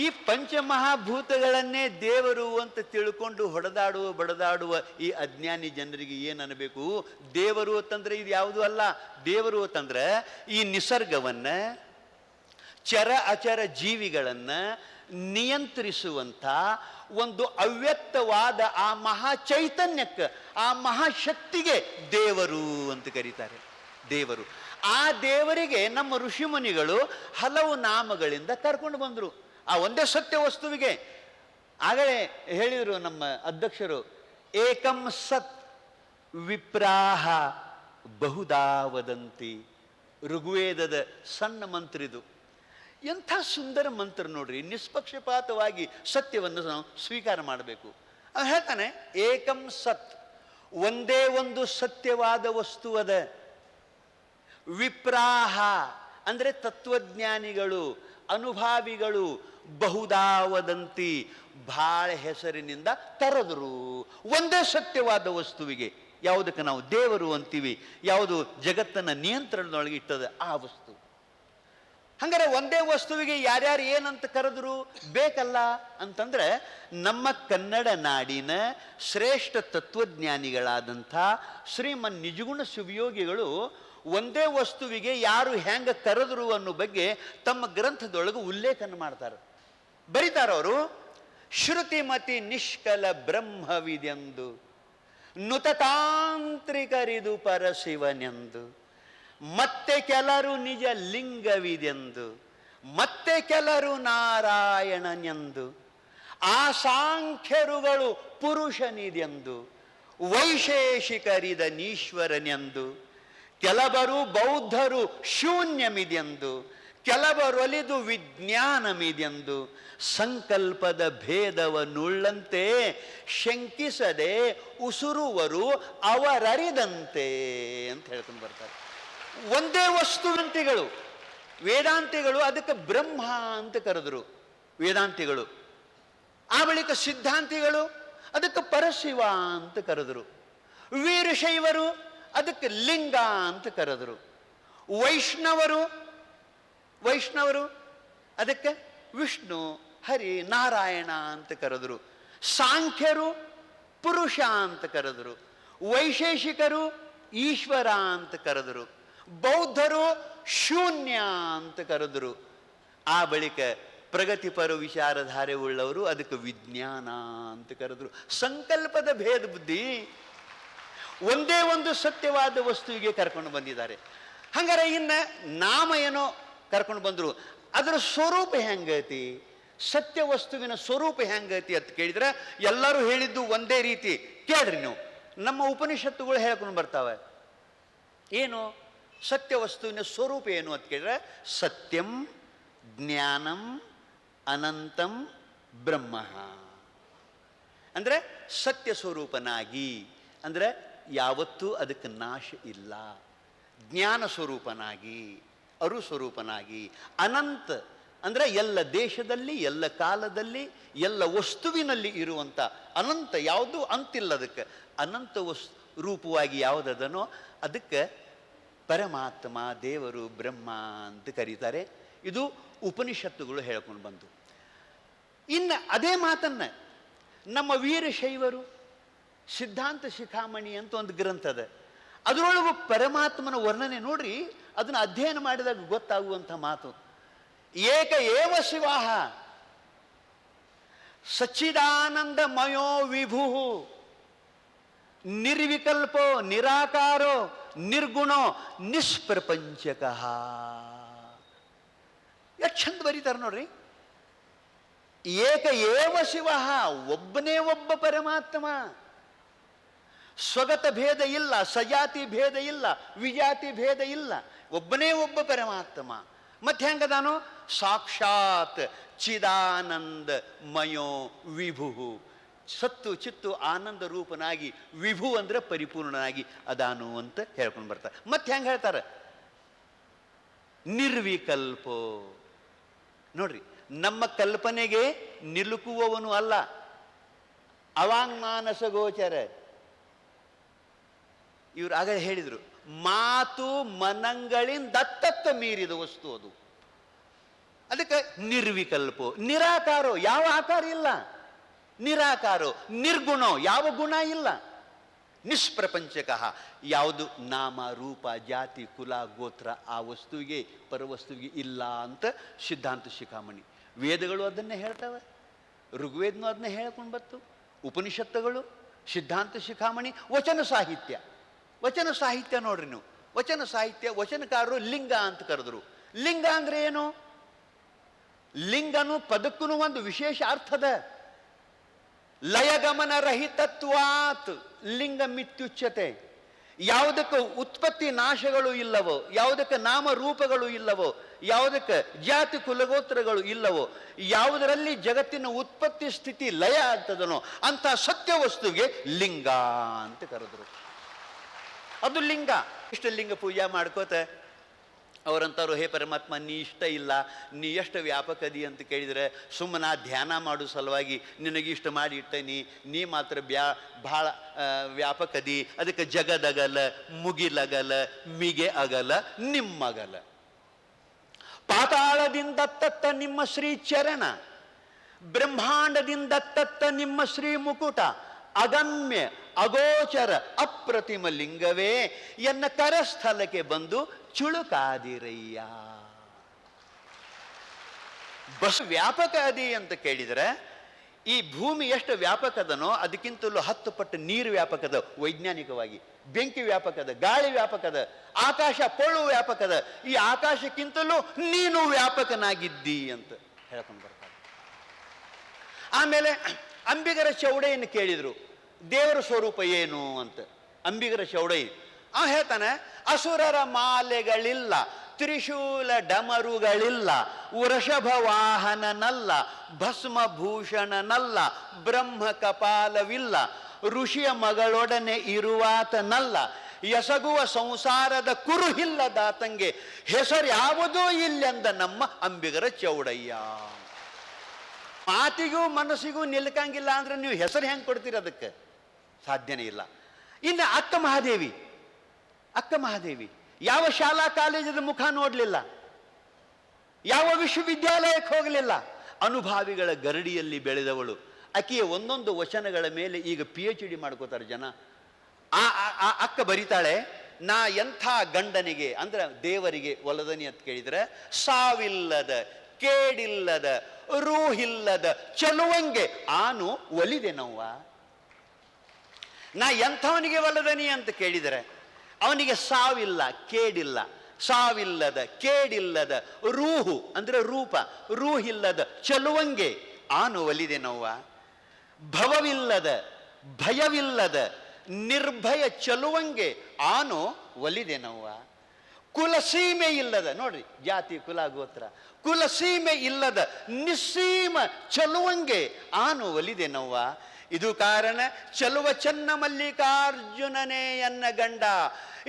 ಈ ಪಂಚಮಹಾಭೂತಗಳನ್ನೇ ದೇವರು ಅಂತ ತಿಳ್ಕೊಂಡು ಬಡದಾಡುವ ಈ ಅಜ್ಞಾನಿ ಜನರಿಗೆ ಏನು ಅನ್ನಬೇಕು? ದೇವರು ಅಂತಂದ್ರೆ ಇದು ಯಾವುದು ಅಲ್ಲ. ದೇವರು ಅಂತಂದ್ರೆ ಈ ನಿಸರ್ಗವನ್ನ, ಚರ ಅಚರ ಜೀವಿಗಳನ್ನ ನಿಯಂತ್ರಿಸುವಂಥ ಒಂದು ಅವ್ಯಕ್ತವಾದ ಆ ಮಹಾಚೈತನ್ಯಕ್ಕೆ, ಆ ಮಹಾಶಕ್ತಿಗೆ ದೇವರು ಅಂತ ಕರೀತಾರೆ. ದೇವರು. ಆ ದೇವರಿಗೆ ನಮ್ಮ ಋಷಿಮುನಿಗಳು ಹಲವು ನಾಮಗಳಿಂದ ಕರ್ಕೊಂಡು ಬಂದರು. ಆ ಒಂದೇ ಸತ್ಯ ವಸ್ತುವಿಗೆ ಆಗಲೇ ಹೇಳಿದರು ನಮ್ಮ ಅಧ್ಯಕ್ಷರು, ಏಕಂ ಸತ್ ವಿಪ್ರಾಹ ಬಹುದಾ ವದಂತಿ. ಋಗ್ವೇದದ ಸಣ್ಣ ಮಂತ್ರ ಇದು. ಎಂಥ ಸುಂದರ ಮಂತ್ರ ನೋಡ್ರಿ. ನಿಷ್ಪಕ್ಷಪಾತವಾಗಿ ಸತ್ಯವನ್ನು ನಾವು ಸ್ವೀಕಾರ ಮಾಡಬೇಕು. ಅವ್ನು ಹೇಳ್ತಾನೆ, ಏಕಂ ಸತ್, ಒಂದೇ ಒಂದು ಸತ್ಯವಾದ ವಸ್ತು ಅದ. ವಿಪ್ರಾಹ ಅಂದ್ರೆ ತತ್ವಜ್ಞಾನಿಗಳು, ಅನುಭಾವಿಗಳು, ಬಹುದಾ ವದಂತಿ, ಭಾಳ ಹೆಸರಿನಿಂದ ತರದರು ಒಂದೇ ಸತ್ಯವಾದ ವಸ್ತುವಿಗೆ. ಯಾವುದಕ್ಕೆ ನಾವು ದೇವರು ಅಂತೀವಿ, ಯಾವುದು ಜಗತ್ತನ್ನ ನಿಯಂತ್ರಣದೊಳಗೆ ಇಟ್ಟದ ಆ ವಸ್ತು. ಹಂಗಾರೆ ಒಂದೇ ವಸ್ತುವಿಗೆ ಯಾರ್ಯಾರು ಏನಂತ ಕರೆದ್ರು ಬೇಕಲ್ಲ ಅಂತಂದ್ರೆ, ನಮ್ಮ ಕನ್ನಡ ನಾಡಿನ ಶ್ರೇಷ್ಠ ತತ್ವಜ್ಞಾನಿಗಳಾದಂಥ ಶ್ರೀಮನ್ ನಿಜಗುಣ ಶಿವಯೋಗಿಗಳು ಒಂದೇ ವಸ್ತುವಿಗೆ ಯಾರು ಹೆಂಗ ಕರೆದರು ಅನ್ನೋ ಬಗ್ಗೆ ತಮ್ಮ ಗ್ರಂಥದೊಳಗೆ ಉಲ್ಲೇಖನ ಮಾಡ್ತಾರೆ. ಬರೀತಾರವರು, ಶ್ರುತಿಮತಿ ನಿಷ್ಕಲ ಬ್ರಹ್ಮವಿದೆಂದು ನುತತಾಂತ್ರಿಕರಿದು ಪರಶಿವನೆಂದು, ಮತ್ತೆ ಕೆಲರು ನಿಜ ಲಿಂಗವಿದೆಂದು, ಮತ್ತೆ ಕೆಲರು ನಾರಾಯಣನೆಂದು, ಆ ಸಾಂಖ್ಯರುಗಳು ಪುರುಷನಿದೆಂದು, ವೈಶೇಷಿಕರಿದ ನೀಶ್ವರನೆಂದು, ಕೆಲವರು ಬೌದ್ಧರು ಶೂನ್ಯಮಿದೆಂದು, ಕೆಲವರೊಲಿದು ವಿಜ್ಞಾನಮಿದೆಂದು, ಸಂಕಲ್ಪದ ಭೇದವನ್ನುಳ್ಳಂತೆ ಶಂಕಿಸದೆ ಉಸುರುವರು ಅವರರಿದಂತೆ ಅಂತ ಹೇಳ್ಕೊಂಡು ಬರ್ತಾರೆ. ಒಂದೇ ವಸ್ತುವಂತಿಗಳು ವೇದಾಂತಿಗಳು ಅದಕ್ಕೆ ಬ್ರಹ್ಮ ಅಂತ ಕರೆದರು ವೇದಾಂತಿಗಳು. ಆ ಬಳಿಕ ಸಿದ್ಧಾಂತಿಗಳು ಅದಕ್ಕೆ ಪರಶಿವ ಅಂತ ಕರೆದರು. ವೀರಶೈವರು ಅದಕ್ಕೆ ಲಿಂಗ ಅಂತ ಕರೆದರು. ವೈಷ್ಣವರು ಅದಕ್ಕೆ ವಿಷ್ಣು ಹರಿ ನಾರಾಯಣ ಅಂತ ಕರೆದರು. ಸಾಂಖ್ಯರು ಪುರುಷ ಅಂತ ಕರೆದರು. ವೈಶೇಷಿಕರು ಈಶ್ವರ ಅಂತ ಕರೆದರು. ಬೌದ್ಧರು ಶೂನ್ಯ ಅಂತ ಕರೆದರು. ಆ ಬಳಿಕ ಪ್ರಗತಿಪರ ವಿಚಾರಧಾರೆ ಉಳ್ಳವರು ಅದಕ್ಕೆ ವಿಜ್ಞಾನ ಅಂತ ಕರೆದರು. ಸಂಕಲ್ಪದ ಭೇದ ಬುದ್ಧಿ ಒಂದೇ ಒಂದು ಸತ್ಯವಾದ ವಸ್ತುವಿಗೆ ಕರ್ಕೊಂಡು ಬಂದಿದ್ದಾರೆ. ಹಂಗಾರೆ ಇನ್ನು ನಾಮ ಏನೋ ಕರ್ಕೊಂಡು ಬಂದರು, ಅದರ ಸ್ವರೂಪ ಹೆಂಗೈತಿ, ಸತ್ಯ ವಸ್ತುವಿನ ಸ್ವರೂಪ ಹೆಂಗೈತಿ ಅಂತ ಕೇಳಿದ್ರೆ ಎಲ್ಲರೂ ಹೇಳಿದ್ದು ಒಂದೇ ರೀತಿ. ಕೇಳ್ರಿ ನೀವು, ನಮ್ಮ ಉಪನಿಷತ್ತುಗಳು ಹೇಳ್ಕೊಂಡು ಬರ್ತಾವೆ. ಏನು ಸತ್ಯ ವಸ್ತುವಿನ ಸ್ವರೂಪ ಏನು ಅಂತ ಕೇಳಿದ್ರೆ ಸತ್ಯಂ ಜ್ಞಾನಂ ಅನಂತಂ ಬ್ರಹ್ಮ. ಅಂದರೆ ಸತ್ಯ ಸ್ವರೂಪನಾಗಿ, ಅಂದರೆ ಯಾವತ್ತೂ ಅದಕ್ಕೆ ನಾಶ ಇಲ್ಲ. ಜ್ಞಾನ ಸ್ವರೂಪನಾಗಿ, ಅರು ಸ್ವರೂಪನಾಗಿ, ಅನಂತ ಅಂದರೆ ಎಲ್ಲ ದೇಶದಲ್ಲಿ ಎಲ್ಲ ಕಾಲದಲ್ಲಿ ಎಲ್ಲ ವಸ್ತುವಿನಲ್ಲಿ ಇರುವಂಥ ಅನಂತ, ಯಾವುದೂ ಅಂತಿಲ್ಲ ಅದಕ್ಕೆ. ಅನಂತ ರೂಪವಾಗಿ ಯಾವುದದನೋ ಅದಕ್ಕೆ ಪರಮಾತ್ಮ ದೇವರು ಬ್ರಹ್ಮ ಅಂತ ಕರೀತಾರೆ. ಇದು ಉಪನಿಷತ್ತುಗಳು ಹೇಳ್ಕೊಂಡು ಬಂದು. ಇನ್ನು ಅದೇ ಮಾತನ್ನು ನಮ್ಮ ವೀರಶೈವರು ಸಿದ್ಧಾಂತ ಶಿಖಾಮಣಿ ಅಂತ ಒಂದು ಗ್ರಂಥ ಅದ, ಅದರೊಳಗೂ ಪರಮಾತ್ಮನ ವರ್ಣನೆ ನೋಡ್ರಿ, ಅದನ್ನು ಅಧ್ಯಯನ ಮಾಡಿದಾಗ ಗೊತ್ತಾಗುವಂಥ ಮಾತು. ಏಕ ಏವ ಶಿವಾಹ ಸಚ್ಚಿದಾನಂದಮಯೋ ವಿಭು ನಿರ್ವಿಕಲ್ಪೋ ನಿರಾಕಾರೋ ನಿರ್ಗುಣೋ ನಿಷ್ಪ್ರಪಂಚಕಃ. ಎಷ್ಟು ಚಂದ ಬರೀತಾರೆ ನೋಡ್ರಿ. ಏಕ ಏವ ಶಿವ, ಒಬ್ಬನೇ ಒಬ್ಬ ಪರಮಾತ್ಮ. ಸ್ವಗತ ಭೇದ ಇಲ್ಲ, ಸಜಾತಿ ಭೇದ ಇಲ್ಲ, ವಿಜಾತಿ ಭೇದ ಇಲ್ಲ, ಒಬ್ಬನೇ ಒಬ್ಬ ಪರಮಾತ್ಮ. ಮತ್ತೆ ಹೆಂಗದಾನು? ಸಾಕ್ಷಾತ್ ಚಿದಾನಂದ ಮಯೋ ವಿಭು, ಸತ್ತು ಚಿತ್ತು ಆನಂದ ರೂಪನಾಗಿ, ವಿಭು ಅಂದ್ರೆ ಪರಿಪೂರ್ಣನಾಗಿ ಅದಾನು ಅಂತ ಹೇಳ್ಕೊಂಡು ಬರ್ತಾರೆ. ಮತ್ತೆ ಹೆಂಗೆ ಹೇಳ್ತಾರೆ? ನಿರ್ವಿಕಲ್ಪೋ. ನೋಡ್ರಿ, ನಮ್ಮ ಕಲ್ಪನೆಗೆ ನಿಲುಕುವವನು ಅಲ್ಲ, ಅವಾಂಗ್ಮಾನಸ ಗೋಚರ. ಇವರು ಆಗ ಹೇಳಿದರು, ಮಾತು ಮನಗಳಿಂದ ದತ್ತತ್ತ ಮೀರಿದ ವಸ್ತು ಅದು. ಅದಕ್ಕೆ ನಿರ್ವಿಕಲ್ಪೋ. ನಿರಾಕಾರೋ, ಯಾವ ಆಕಾರ ಇಲ್ಲ. ನಿರಾಕಾರೋ. ನಿರ್ಗುಣೋ, ಯಾವ ಗುಣ ಇಲ್ಲ. ನಿಷ್ಪ್ರಪಂಚಕಃ, ಯಾವುದು ನಾಮ ರೂಪ ಜಾತಿ ಕುಲ ಗೋತ್ರ ಆ ವಸ್ತುವಿಗೆ ಪರವಸ್ತುವಿಗೆ ಇಲ್ಲ ಅಂತ ಸಿದ್ಧಾಂತ ಶಿಖಾಮಣಿ. ವೇದಗಳು ಅದನ್ನೇ ಹೇಳ್ತವೆ, ಋಗ್ವೇದನೂ ಅದನ್ನೇ ಹೇಳ್ಕೊಂಡು ಬತ್ತು, ಉಪನಿಷತ್ತುಗಳು, ಸಿದ್ಧಾಂತ ಶಿಖಾಮಣಿ, ವಚನ ಸಾಹಿತ್ಯ. ವಚನ ಸಾಹಿತ್ಯ ನೋಡ್ರಿ ನೀವು, ವಚನ ಸಾಹಿತ್ಯ ವಚನಕಾರರು ಲಿಂಗ ಅಂತ ಕರೆದ್ರು. ಲಿಂಗ ಅಂದ್ರೆ ಏನು? ಲಿಂಗನು ಪದಕ್ಕೂ ಒಂದು ವಿಶೇಷ ಅರ್ಥದ. ಲಯಗಮನ ರಹಿತತ್ವಾತ್ ಲಿಂಗ ಮಿತ್ಯುಚ್ಯತೆ. ಯಾವುದಕ್ಕೆ ಉತ್ಪತ್ತಿ ನಾಶಗಳು ಇಲ್ಲವೋ, ಯಾವುದಕ್ಕೆ ನಾಮ ರೂಪಗಳು ಇಲ್ಲವೋ, ಯಾವುದಕ್ಕೆ ಜಾತಿ ಕುಲಗೋತ್ರಗಳು ಇಲ್ಲವೋ, ಯಾವುದರಲ್ಲಿ ಜಗತ್ತಿನ ಉತ್ಪತ್ತಿ ಸ್ಥಿತಿ ಲಯ ಆಗ್ತದನೋ ಅಂತ ಸತ್ಯ ವಸ್ತುಗೆ ಲಿಂಗ ಅಂತ ಕರೆದ್ರು. ಅದು ಲಿಂಗ. ಇಷ್ಟ ಲಿಂಗ ಪೂಜೆ ಮಾಡ್ಕೋತ ಅವರಂತಾರು, ಹೇ ಪರಮಾತ್ಮ, ನೀ ಇಷ್ಟ ಇಲ್ಲ, ನೀ ಎಷ್ಟು ವ್ಯಾಪಕದಿ ಅಂತ ಕೇಳಿದರೆ, ಸುಮ್ಮನೆ ಧ್ಯಾನ ಮಾಡೋ ಸಲುವಾಗಿ ನಿನಗೆ ಇಷ್ಟ ಮಾಡಿ ಇಟ್ಟನಿ, ನೀ ಮಾತ್ರ ಭಾಳ ವ್ಯಾಪಕದಿ, ಅದಕ್ಕೆ ಜಗದಗಲ ಮುಗಿಲಗಲ ಮಿಗೆ ಅಗಲ ನಿಮ್ಮಗಲ. ಪಾತಾಳದಿಂದ ತತ್ತ ನಿಮ್ಮ ಶ್ರೀ ಚರಣ, ಬ್ರಹ್ಮಾಂಡದಿಂದ ತತ್ತ ನಿಮ್ಮ ಶ್ರೀ ಮುಕುಟ, ಅಗಮ್ಯ ಅಗೋಚರ ಅಪ್ರತಿಮ ಲಿಂಗವೇ ಎನ್ನ ಕರಸ್ಥಲಕ್ಕೆ ಬಂದು ಚುಳುಕಾದಿರಯ್ಯ. ಬಸ್ ವ್ಯಾಪಕ ಅದಿ ಅಂತ ಕೇಳಿದರೆ ಈ ಭೂಮಿ ಎಷ್ಟು ವ್ಯಾಪಕದನೋ ಅದಕ್ಕಿಂತಲೂ 10 ಪಟ್ಟು ನೀರು ವ್ಯಾಪಕದ. ವೈಜ್ಞಾನಿಕವಾಗಿ ಬೆಂಕಿ ವ್ಯಾಪಕದ, ಗಾಳಿ ವ್ಯಾಪಕದ, ಆಕಾಶ ಪೊಳು ವ್ಯಾಪಕದ. ಈ ಆಕಾಶಕ್ಕಿಂತಲೂ ನೀನು ವ್ಯಾಪಕನಾಗಿದ್ದಿ ಅಂತ ಹೇಳ್ಕೊಂಡು ಬರ್ತಾರೆ. ಆಮೇಲೆ ಅಂಬಿಗರ ಚೌಡೆಯನ್ನು ಕೇಳಿದ್ರು, ದೇವರ ಸ್ವರೂಪ ಏನು ಅಂತ. ಅಂಬಿಗರ ಚೌಡೈ ಹೇಳ್ತಾನೆ, ಅಸುರರ ಮಾಲೆಗಳಿಲ್ಲ, ತ್ರಿಶೂಲ ಡಮರುಗಳಿಲ್ಲ, ವೃಷಭ ವಾಹನನಲ್ಲ, ಭಸ್ಮಭೂಷಣನಲ್ಲ, ಬ್ರಹ್ಮ ಕಪಾಲವಿಲ್ಲ, ಋಷಿಯ ಮಗಳೊಡನೆ ಇರುವಾತನಲ್ಲ, ಎಸಗುವ ಸಂಸಾರದ ಕುರುಹಿಲ್ಲದಾತಂಗೆ ಹೆಸರ್ಯಾವುದೂ ಇಲ್ಲೆಂದ ನಮ್ಮ ಅಂಬಿಗರ ಚೌಡಯ್ಯ. ಮಾತಿಗೂ ಮನಸ್ಸಿಗೂ ನಿಲ್ಕಂಗಿಲ್ಲ ಅಂದ್ರೆ ನೀವು ಹೆಸರು ಹೆಂಗೆ ಕೊಡ್ತೀರಿ? ಅದಕ್ಕೆ ಸಾಧ್ಯನೇ ಇಲ್ಲ. ಇನ್ನು ಅಕ್ಕ ಮಹಾದೇವಿ ಯಾವ ಶಾಲಾ ಕಾಲೇಜದ ಮುಖ ನೋಡಲಿಲ್ಲ, ಯಾವ ವಿಶ್ವವಿದ್ಯಾಲಯಕ್ಕೆ ಹೋಗಲಿಲ್ಲ, ಅನುಭಾವಿಗಳ ಗರಡಿಯಲ್ಲಿ ಬೆಳೆದವಳು. ಆಕೆಯ ಒಂದೊಂದು ವಚನಗಳ ಮೇಲೆ ಈಗ PhD ಮಾಡ್ಕೋತಾರೆ ಜನ. ಆ ಅಕ್ಕ ಬರಿತಾಳೆ, ನಾ ಎಂಥ ಗಂಡನಿಗೆ ಅಂದ್ರೆ ದೇವರಿಗೆ ಒಲದನಿ ಅಂತ ಕೇಳಿದ್ರೆ, ಸಾವಿಲ್ಲದ ಕೇಡಿಲ್ಲದ ರೂಹಿಲ್ಲದ ಚಲುವಂಗೆ ಆನು ಒಲಿದೆ ನೋವ. ನಾ ಎಂಥವನಿಗೆ ಒಲದನಿ ಅಂತ ಕೇಳಿದರೆ ಅವನಿಗೆ ಸಾವಿಲ್ಲ ಕೇಡಿಲ್ಲ, ಸಾವಿಲ್ಲದ ಕೇಡಿಲ್ಲದ ರೂಹು ಅಂದ್ರೆ ರೂಪ, ರೂಹಿಲ್ಲದ ಚಲುವಂಗೆ ಆನು ಒಲಿದೆ ನೋವ. ಭವವಿಲ್ಲದ ಭಯವಿಲ್ಲದ ನಿರ್ಭಯ ಚಲುವಂಗೆ ಆನು ಒಲಿದೆ ನೋವ. ಕುಲಸೀಮೆ ಇಲ್ಲದ, ನೋಡ್ರಿ ಜಾತಿ ಕುಲ ಗೋತ್ರ, ಕುಲಸೀಮೆ ಇಲ್ಲದ ನಿಸ್ಸೀಮ ಚಲುವಂಗೆ ಆನು ಒಲಿದೆ ನೋವ. ಇದು ಕಾರಣ ಚಲುವ ಚನ್ನ ಮಲ್ಲಿಕಾರ್ಜುನನೇ ಎನ್ನ ಗಂಡ,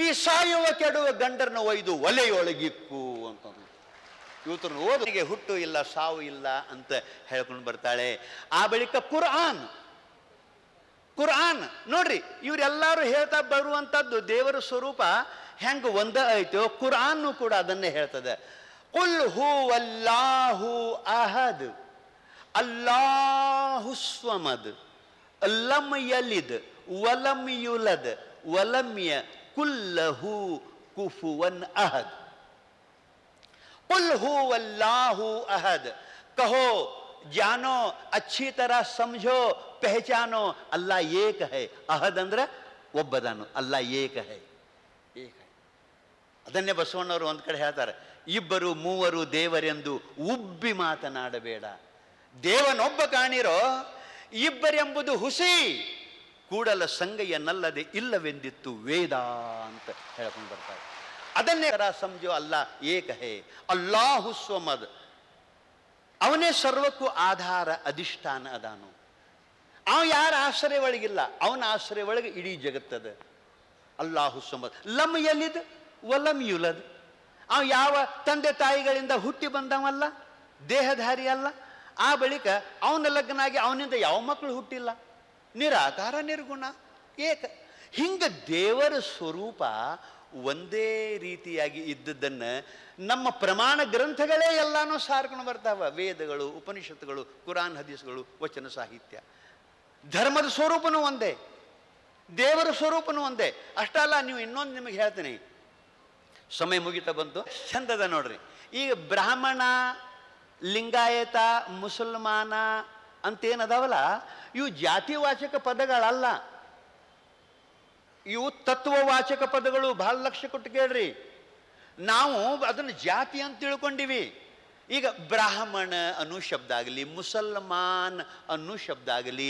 ಈ ಸಾಯುವ ಕೆಡುವ ಗಂಡರನ್ನ ಒಯ್ದು ಒಲೆಯೊಳಗಿಕ್ಕು ಅಂತ. ಇವತ್ತನ್ನು ಓದನಿಗೆ ಹುಟ್ಟು ಇಲ್ಲ ಸಾವು ಇಲ್ಲ ಅಂತ ಹೇಳ್ಕೊಂಡು ಬರ್ತಾಳೆ. ಆ ಬಳಿಕ ಕುರ್ಆನ್ ನೋಡ್ರಿ, ಇವರೆಲ್ಲರೂ ಹೇಳ್ತಾ ಬರುವಂಥದ್ದು ದೇವರ ಸ್ವರೂಪ ಹೆಂಗ ಒಂದ ಐತೋ ಕುರ್ಆನ್ ಕೂಡ ಅದನ್ನೇ ಹೇಳ್ತದೆ. ಕುಲ್ ಹುವಲ್ಲಾಹು ಅಹದ್ ಅಲ್ಲಾಹು ಸ್ವಮದ್ ಲಂ ಯಲಿದ್ ವಲಂ ಯುಲದ್ ವಲಂ ಯಕುಲ್ಲಹು ಕುಫುವನ್ ಅಹದ್. कुल हुवल्लाहु अहद, कहो जानो अच्छी तरह समझो पहचानो, अल्लाह एक है. ಅಹದ್ ಅಂದ್ರೆ ಒಬ್ಬದಾನು, ಅಲ್ಲ ಏಕ ಹೈ. ಅದನ್ನೇ ಬಸವಣ್ಣವರು ಒಂದ್ ಕಡೆ ಹೇಳ್ತಾರೆ, ಇಬ್ಬರು ಮೂವರು ದೇವರೆಂದು ಉಬ್ಬಿ ಮಾತನಾಡಬೇಡ. ದೇವನೊಬ್ಬ ಕಾಣಿರೋ, ಇಬ್ಬರೆಂಬುದು ಹುಸಿ, ಕೂಡಲ ಸಂಗಯ್ಯನಲ್ಲದೆ ಇಲ್ಲವೆಂದಿತ್ತು ವೇದ ಅಂತ ಹೇಳ್ಕೊಂಡು ಬರ್ತಾರೆ. ಅದನ್ನೇ ಸಮಜೋ ಅಲ್ಲ ಏಕ ಹೇ ಅಲ್ಲಾಹು ಸ್ವಮದ್. ಅವನೇ ಸರ್ವಕ್ಕೂ ಆಧಾರ ಅಧಿಷ್ಠಾನ ಅದಾನು. ಅವ ಯಾರ ಆಶ್ರಯ ಒಳಗಿಲ್ಲ, ಅವನ ಆಶ್ರಯ ಒಳಗೆ ಇಡೀ ಜಗತ್ತದ. ಅಲ್ಲಾಹು ಸ್ವಮದ್ ಲಂ ಯಲಿದ್ ವಲಂ ಯುಲದ್. ಅವ ಯಾವ ತಂದೆ ತಾಯಿಗಳಿಂದ ಹುಟ್ಟಿ ಬಂದವಲ್ಲ, ದೇಹಧಾರಿ ಅಲ್ಲ. ಆ ಬಳಿಕ ಅವನ ಲಗ್ನಾಗಿ ಅವನಿಂದ ಯಾವ ಮಕ್ಕಳು ಹುಟ್ಟಿಲ್ಲ. ನಿರಾಕಾರ ನಿರ್ಗುಣ ಏಕ. ಹಿಂಗ ದೇವರ ಸ್ವರೂಪ ಒಂದೇ ರೀತಿಯಾಗಿ ಇದ್ದದ್ದನ್ನು ನಮ್ಮ ಪ್ರಮಾಣ ಗ್ರಂಥಗಳೇ ಎಲ್ಲಾನು ಸಾರ್ಕೊಂಡು ಬರ್ತಾವ. ವೇದಗಳು, ಉಪನಿಷತ್ತುಗಳು, ಕುರಾನ್ ಹದೀಸ್ಗಳು, ವಚನ ಸಾಹಿತ್ಯ. ಧರ್ಮದ ಸ್ವರೂಪನೂ ಒಂದೇ, ದೇವರ ಸ್ವರೂಪನೂ ಒಂದೇ. ಅಷ್ಟಲ್ಲ, ನೀವು ಇನ್ನೊಂದು ನಿಮಗೆ ಹೇಳ್ತೀನಿ, ಸಮಯ ಮುಗಿತಾ ಬಂತು, ಚಂದದ ನೋಡ್ರಿ. ಈಗ ಬ್ರಾಹ್ಮಣ, ಲಿಂಗಾಯತ, ಮುಸಲ್ಮಾನ ಅಂತೇನದಾವಲ್ಲ, ಇವು ಜಾತಿವಾಚಕ ಪದಗಳಲ್ಲ, ಇವು ತತ್ವವಾಚಕ ಪದಗಳು. ಬಹಳ ಲಕ್ಷ್ಯ ಕೊಟ್ಟು ಕೇಳ್ರಿ. ನಾವು ಅದನ್ನು ಜಾತಿ ಅಂತ ತಿಳ್ಕೊಂಡಿವಿ. ಈಗ ಬ್ರಾಹ್ಮಣ ಅನ್ನೋ ಶಬ್ದ ಆಗಲಿ, ಮುಸಲ್ಮಾನ್ ಅನ್ನೋ ಶಬ್ದ ಆಗಲಿ,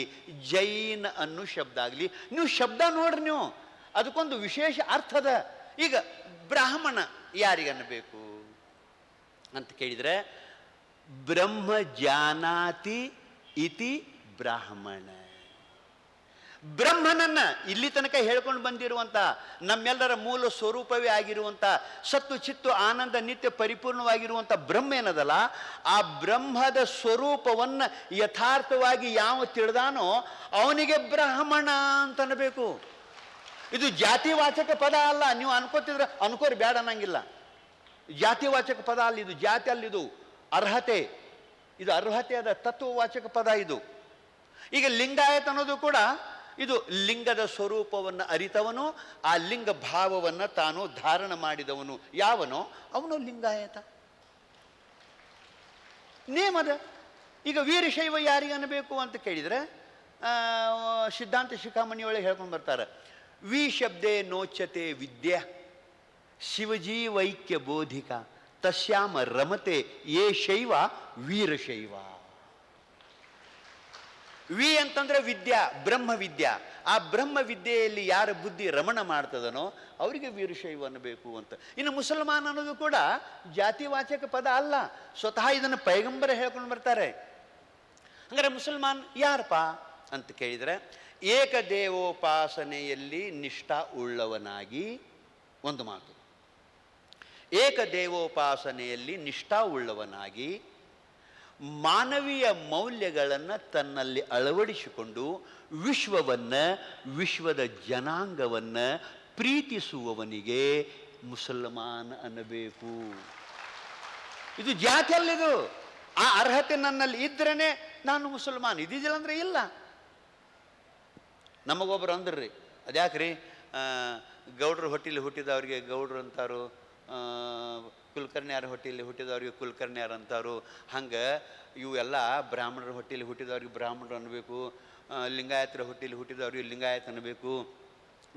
ಜೈನ್ ಅನ್ನೋ ಶಬ್ದ ಆಗಲಿ, ನೀವು ಶಬ್ದ ನೋಡ್ರಿ, ನೀವು ಅದಕ್ಕೊಂದು ವಿಶೇಷ ಅರ್ಥದ. ಈಗ ಬ್ರಾಹ್ಮಣ ಯಾರಿಗನ್ನಬೇಕು ಅಂತ ಕೇಳಿದರೆ, ಬ್ರಹ್ಮ ಜಾನಾತಿ ಇತಿ ಬ್ರಾಹ್ಮಣ. ಬ್ರಹ್ಮನನ್ನ ಇಲ್ಲಿ ತನಕ ಹೇಳ್ಕೊಂಡು ಬಂದಿರುವಂಥ, ನಮ್ಮೆಲ್ಲರ ಮೂಲ ಸ್ವರೂಪವೇ ಆಗಿರುವಂಥ, ಸತ್ತು ಚಿತ್ತು ಆನಂದ ನಿತ್ಯ ಪರಿಪೂರ್ಣವಾಗಿರುವಂಥ ಬ್ರಹ್ಮ ಏನದಲ್ಲ, ಆ ಬ್ರಹ್ಮದ ಸ್ವರೂಪವನ್ನು ಯಥಾರ್ಥವಾಗಿ ಯಾವ ತಿಳಿದಾನೋ ಅವನಿಗೆ ಬ್ರಾಹ್ಮಣ ಅಂತನಬೇಕು. ಇದು ಜಾತಿವಾಚಕ ಪದ ಅಲ್ಲ. ನೀವು ಅನ್ಕೋತಿದ್ರೆ ಅನ್ಕೋರಿ, ಬೇಡ ಅನ್ನಂಗಿಲ್ಲ. ಜಾತಿವಾಚಕ ಪದ ಅಲ್ಲ ಇದು, ಜಾತಿ ಅಲ್ಲಿದು ಅರ್ಹತೆ. ಇದು ಅರ್ಹತೆ ಅದ ತತ್ವವಾಚಕ ಪದ ಇದು. ಈಗ ಲಿಂಗಾಯತ್ ಅನ್ನೋದು ಕೂಡ ಇದು ಲಿಂಗದ ಸ್ವರೂಪವನ್ನು ಅರಿತವನು, ಆ ಲಿಂಗ ಭಾವವನ್ನು ತಾನು ಧಾರಣ ಮಾಡಿದವನು ಯಾವನೋ ಅವನು ಲಿಂಗಾಯತ. ನೇಮದ. ಈಗ ವೀರಶೈವ ಯಾರಿಗೆ ಅನ್ನಬೇಕು ಅಂತ ಕೇಳಿದರೆ ಸಿದ್ಧಾಂತ ಶಿಖಾಮಣಿಯೊಳಗೆ ಹೇಳ್ಕೊಂಡು ಬರ್ತಾರೆ, ವಿ ಶಬ್ದೇ ನೋಚ್ಯತೆ ವಿದ್ಯಾ ಶಿವಜೀವೈಕ್ಯ ಬೋಧಿಕ ತಸ್ಯಾಮ ರಮತೆ ಯೇ ಶೈವ ವೀರಶೈವ. ವಿ ಅಂತಂದ್ರೆ ವಿದ್ಯಾ, ಬ್ರಹ್ಮವಿದ್ಯಾ. ಆ ಬ್ರಹ್ಮವಿದ್ಯೆಯಲ್ಲಿ ಯಾರ ಬುದ್ಧಿ ರಮಣ ಮಾಡ್ತದನೋ ಅವರಿಗೆ ವೀರಶೈವ ಅನ್ನಬೇಕು ಅಂತ. ಇನ್ನು ಮುಸಲ್ಮಾನ್ ಅನ್ನೋದು ಕೂಡ ಜಾತಿವಾಚಕ ಪದ ಅಲ್ಲ, ಸ್ವತಃ ಇದನ್ನು ಪೈಗಂಬರ ಹೇಳ್ಕೊಂಡು ಬರ್ತಾರೆ. ಹಂಗಾರೆ ಮುಸಲ್ಮಾನ್ ಯಾರಪ್ಪ ಅಂತ ಕೇಳಿದರೆ, ಏಕದೇವೋಪಾಸನೆಯಲ್ಲಿ ನಿಷ್ಠಾ ಉಳ್ಳವನಾಗಿ, ಒಂದು ಮಾತು, ಏಕದೇವೋಪಾಸನೆಯಲ್ಲಿ ನಿಷ್ಠಾ ಉಳ್ಳವನಾಗಿ ಮಾನವೀಯ ಮೌಲ್ಯಗಳನ್ನು ತನ್ನಲ್ಲಿ ಅಳವಡಿಸಿಕೊಂಡು ವಿಶ್ವವನ್ನು, ವಿಶ್ವದ ಜನಾಂಗವನ್ನು ಪ್ರೀತಿಸುವವನಿಗೆ ಮುಸಲ್ಮಾನ್ ಅನ್ನಬೇಕು. ಇದು ಜಾತಿ ಅಲ್ಲಿದು. ಆ ಅರ್ಹತೆ ನನ್ನಲ್ಲಿ ಇದ್ರೇ ನಾನು ಮುಸಲ್ಮಾನ್, ಇದ್ದಿದ್ದಿಲ್ಲ ಅಂದರೆ ಇಲ್ಲ. ನಮಗೊಬ್ಬರು ಅಂದ್ರಿ, ಅದ್ಯಾಕ್ರಿ ಗೌಡ್ರ ಹೊಟ್ಟಿಲಿ ಹುಟ್ಟಿದವ್ರಿಗೆ ಗೌಡ್ರು ಅಂತಾರು, ಕುಲಕರ್ಣಿಯಾರ ಹೊಟ್ಟೆಯಲ್ಲಿ ಹುಟ್ಟಿದವ್ರಿಗೆ ಕುಲಕರ್ಣಿಯಾರ ಅಂತಾರು. ಹಂಗೆ ಇವೆಲ್ಲ ಬ್ರಾಹ್ಮಣರ ಹೊಟ್ಟೆಯಲ್ಲಿ ಹುಟ್ಟಿದವ್ರಿಗೆ ಬ್ರಾಹ್ಮಣರು ಅನ್ನಬೇಕು, ಲಿಂಗಾಯತರ ಹೊಟ್ಟೆಯಲ್ಲಿ ಹುಟ್ಟಿದವ್ರಿಗೆ ಲಿಂಗಾಯತ ಅನ್ನಬೇಕು,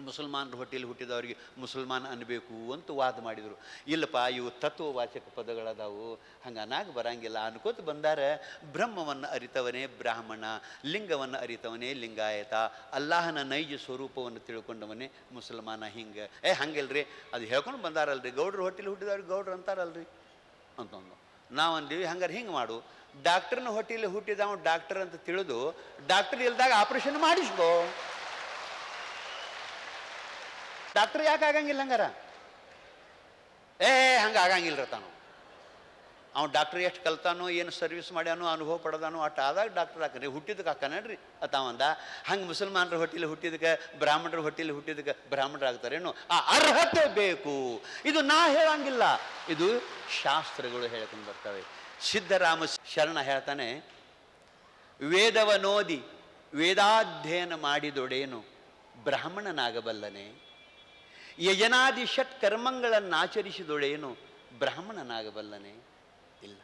ಮುಸಲ್ಮಾನರ ಹೊಟ್ಟೆಯಲ್ಲಿ ಹುಟ್ಟಿದವ್ರಿಗೆ ಮುಸಲ್ಮಾನ್ ಅನ್ನಬೇಕು ಅಂತ ವಾದ ಮಾಡಿದರು. ಇಲ್ಲಪ್ಪ, ಇವು ತತ್ವವಾಚಕ ಪದಗಳದಾವು, ಹಂಗೆ ಅನಾಗ ಬರಂಗಿಲ್ಲ ಅನ್ಕೋತ ಬಂದಾರೆ. ಬ್ರಹ್ಮವನ್ನು ಅರಿತವನೇ ಬ್ರಾಹ್ಮಣ, ಲಿಂಗವನ್ನು ಅರಿತವನೇ ಲಿಂಗಾಯತ, ಅಲ್ಲಾಹನ ನೈಜ ಸ್ವರೂಪವನ್ನು ತಿಳ್ಕೊಂಡವನೇ ಮುಸಲ್ಮಾನ. ಹಿಂಗೆ ಹಂಗಿಲ್ರಿ, ಅದು ಹೇಳ್ಕೊಂಡು ಬಂದಾರಲ್ರಿ, ಗೌಡ್ರ ಹೊಟ್ಟೆಲಿ ಹುಟ್ಟಿದವ್ರಿಗೆ ಗೌಡ್ರು ಅಂತಾರಲ್ರಿ ಅಂತಂದು ನಾವು ಅಂದೀವಿ. ಹಂಗಾರೆ ಹಿಂಗೆ ಮಾಡು, ಡಾಕ್ಟರ್ನ ಹೊಟ್ಟೆಯಲ್ಲಿ ಹುಟ್ಟಿದವ ಡಾಕ್ಟರ್ ಅಂತ ತಿಳಿದು ಡಾಕ್ಟರ್ ಇಲ್ದಾಗ ಆಪರೇಷನ್ ಮಾಡಿಸ್ಕೋ. ಡಾಕ್ಟರ್ ಯಾಕೆ ಆಗಂಗಿಲ್ಲ ಹಂಗಾರ? ಹಂಗೆ ಆಗಂಗಿಲ್ಲ ತಾನು. ಅವ್ನು ಡಾಕ್ಟರ್ ಎಷ್ಟು ಕಲ್ತಾನೋ, ಏನು ಸರ್ವಿಸ್ ಮಾಡ್ಯಾನೋ, ಅನುಭವ ಪಡೆದಾನೋ, ಅಷ್ಟು ಆದಾಗ ಡಾಕ್ಟರ್ ಹಾಕನ್ರಿ, ಹುಟ್ಟಿದಕ್ಕೆ ಹಾಕನಡ್ರಿ ಅತಾವಂದ. ಹಂಗೆ ಮುಸಲ್ಮಾನರ ಹೊಟ್ಟೆಲಿ ಹುಟ್ಟಿದಕ್ಕೆ, ಬ್ರಾಹ್ಮಣರ ಹೊಟ್ಟೆಲಿ ಹುಟ್ಟಿದಕ್ಕೆ ಬ್ರಾಹ್ಮಣರು ಆಗ್ತಾರೇನು? ಆ ಅರ್ಹತೆ ಬೇಕು. ಇದು ನಾ ಹೇಳಂಗಿಲ್ಲ, ಇದು ಶಾಸ್ತ್ರಗಳು ಹೇಳ್ಕೊಂಡು ಬರ್ತವೆ. ಸಿದ್ಧರಾಮ ಶರಣ ಹೇಳ್ತಾನೆ, ವೇದವನೋದಿ ವೇದಾಧ್ಯಯನ ಮಾಡಿದೊಡೇನು ಬ್ರಾಹ್ಮಣನಾಗಬಲ್ಲನೆ, ಯಜನಾದಿ ಷಟ್ ಕರ್ಮಗಳನ್ನಾಚರಿಸಿದೊಳೇನು ಬ್ರಾಹ್ಮಣನಾಗಬಲ್ಲನೆ? ಇಲ್ಲ.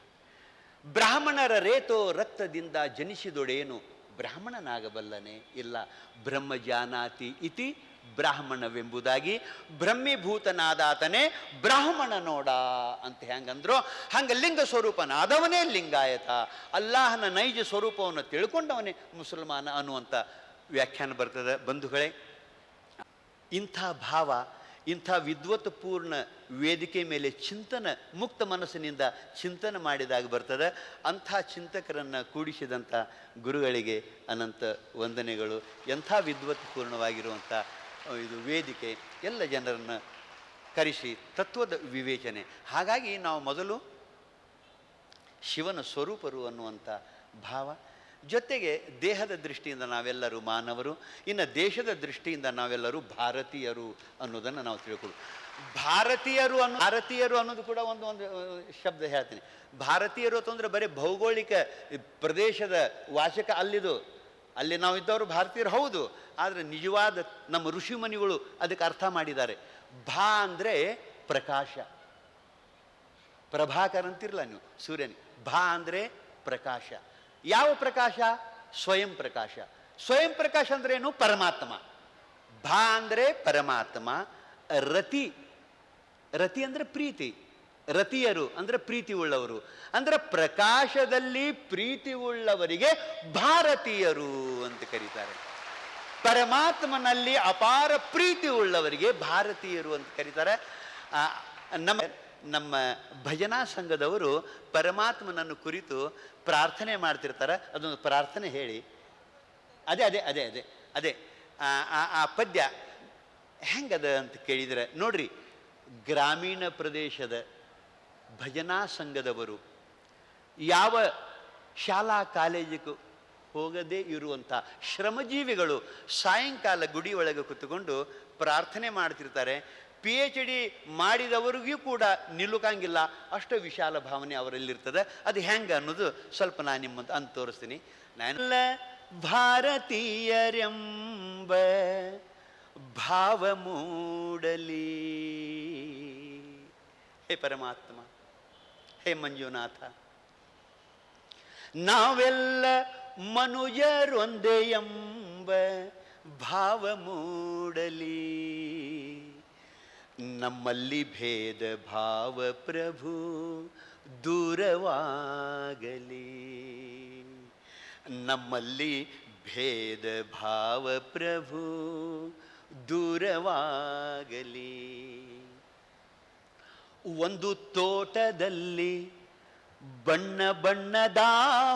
ಬ್ರಾಹ್ಮಣರ ರೇತೋ ರಕ್ತದಿಂದ ಜನಿಸಿದೊಡೇನು ಬ್ರಾಹ್ಮಣನಾಗಬಲ್ಲನೆ? ಇಲ್ಲ. ಬ್ರಹ್ಮಜಾನಾತಿ ಇತಿ ಬ್ರಾಹ್ಮಣವೆಂಬುದಾಗಿ ಬ್ರಹ್ಮೀಭೂತನಾದಾತನೇ ಬ್ರಾಹ್ಮಣ ನೋಡ ಅಂತ ಹೆಂಗಂದ್ರು, ಹಂಗೆ ಲಿಂಗ ಸ್ವರೂಪನಾದವನೇ ಲಿಂಗಾಯತ, ಅಲ್ಲಾಹನ ನೈಜ ಸ್ವರೂಪವನ್ನು ತಿಳ್ಕೊಂಡವನೇ ಮುಸಲ್ಮಾನ ಅನ್ನುವಂಥ ವ್ಯಾಖ್ಯಾನ ಬರ್ತದೆ. ಬಂಧುಗಳೇ, ಇಂಥ ಭಾವ, ಇಂಥ ವಿದ್ವತ್ಪೂರ್ಣ ವೇದಿಕೆ ಮೇಲೆ ಚಿಂತನ, ಮುಕ್ತ ಮನಸ್ಸಿನಿಂದ ಚಿಂತನೆ ಮಾಡಿದಾಗ ಬರ್ತದೆ. ಅಂಥ ಚಿಂತಕರನ್ನು ಕೂಡಿಸಿದಂಥ ಗುರುಗಳಿಗೆ ಅನಂತ ವಂದನೆಗಳು. ಎಂಥ ವಿದ್ವತ್ಪೂರ್ಣವಾಗಿರುವಂಥ ಇದು ವೇದಿಕೆ, ಎಲ್ಲ ಜನರನ್ನು ಕರೆಸಿ ತತ್ವದ ವಿವೇಚನೆ. ಹಾಗಾಗಿ ನಾವು ಮೊದಲು ಶಿವನ ಸ್ವರೂಪರು ಅನ್ನುವಂಥ ಭಾವ, ಜೊತೆಗೆ ದೇಹದ ದೃಷ್ಟಿಯಿಂದ ನಾವೆಲ್ಲರೂ ಮಾನವರು, ಇನ್ನು ದೇಶದ ದೃಷ್ಟಿಯಿಂದ ನಾವೆಲ್ಲರೂ ಭಾರತೀಯರು ಅನ್ನೋದನ್ನು ನಾವು ತಿಳ್ಕೊಳ್ಳು. ಭಾರತೀಯರು ಅನ್ನೋದು ಕೂಡ ಒಂದು ಶಬ್ದ ಹೇಳ್ತೀನಿ. ಭಾರತೀಯರು ಅಂತಂದರೆ ಬರೀ ಭೌಗೋಳಿಕ ಪ್ರದೇಶದ ವಾಚಕ ಅಲ್ಲಿದು. ಅಲ್ಲಿ ನಾವಿದ್ದವರು ಭಾರತೀಯರು ಹೌದು, ಆದರೆ ನಿಜವಾದ ನಮ್ಮ ಋಷಿಮುನಿಗಳು ಅದಕ್ಕೆ ಅರ್ಥ ಮಾಡಿದ್ದಾರೆ. ಭಾ ಅಂದರೆ ಪ್ರಕಾಶ, ಪ್ರಭಾಕರ್ ಅಂತಿರಲ್ಲ ನೀವು ಸೂರ್ಯನಿಗೆ. ಭಾ ಅಂದರೆ ಪ್ರಕಾಶ. ಯಾವ ಪ್ರಕಾಶ? ಸ್ವಯಂ ಪ್ರಕಾಶ. ಸ್ವಯಂ ಪ್ರಕಾಶ ಅಂದ್ರೆ ಏನು? ಪರಮಾತ್ಮ. ಭಾ ಅಂದರೆ ಪರಮಾತ್ಮ. ರತಿ, ರತಿ ಅಂದರೆ ಪ್ರೀತಿ. ರತಿಯರು ಅಂದರೆ ಪ್ರೀತಿ ಉಳ್ಳವರು. ಅಂದರೆ ಪ್ರಕಾಶದಲ್ಲಿ ಪ್ರೀತಿ ಉಳ್ಳವರಿಗೆ ಭಾರತೀಯರು ಅಂತ ಕರೀತಾರೆ. ಪರಮಾತ್ಮನಲ್ಲಿ ಅಪಾರ ಪ್ರೀತಿ ಉಳ್ಳವರಿಗೆ ಭಾರತೀಯರು ಅಂತ ಕರೀತಾರೆ. ನಮ್ಮ ಭಜನಾ ಸಂಘದವರು ಪರಮಾತ್ಮನನ್ನು ಕುರಿತು ಪ್ರಾರ್ಥನೆ ಮಾಡ್ತಿರ್ತಾರೆ. ಅದೊಂದು ಪ್ರಾರ್ಥನೆ ಹೇಳಿ. ಅದೇ ಆ ಪದ್ಯ ಹೆಂಗದ ಅಂತ ಕೇಳಿದರೆ ನೋಡ್ರಿ, ಗ್ರಾಮೀಣ ಪ್ರದೇಶದ ಭಜನಾ ಸಂಘದವರು ಯಾವ ಶಾಲಾ ಕಾಲೇಜಿಗೂ ಹೋಗದೇ ಇರುವಂಥ ಶ್ರಮಜೀವಿಗಳು ಸಾಯಂಕಾಲ ಗುಡಿ ಒಳಗೆ ಕೂತ್ಕೊಂಡು ಪ್ರಾರ್ಥನೆ ಮಾಡ್ತಿರ್ತಾರೆ. PhD ಮಾಡಿದವರಿಗೂ ಕೂಡ ನಿಲ್ಲುಕಂಗಿಲ್ಲ, ಅಷ್ಟು ವಿಶಾಲ ಭಾವನೆ ಅವರಲ್ಲಿರ್ತದೆ. ಅದು ಹೆಂಗೆ ಅನ್ನೋದು ಸ್ವಲ್ಪ ನಾನು ನಿಮ್ಮಂತ ಅಂತ ತೋರಿಸ್ತೀನಿ. ನಾನೆಲ್ಲ ಭಾರತೀಯರೆಂಬ ಭಾವ ಮೂಡಲಿ. ಹೇ ಪರಮಾತ್ಮ, ಹೇ ಮಂಜುನಾಥ, ನಾವೆಲ್ಲ ಮನುಜರೊಂದೇ ಎಂಬ ಭಾವ ಮೂಡಲಿ. ನಮ್ಮಲ್ಲಿ ಭೇದ ಭಾವ ಪ್ರಭು ದೂರವಾಗಲಿ. ನಮ್ಮಲ್ಲಿ ಭೇದ ಭಾವ ಪ್ರಭು ದೂರವಾಗಲಿ. ಒಂದು ತೋಟದಲ್ಲಿ ಬಣ್ಣ ಬಣ್ಣದ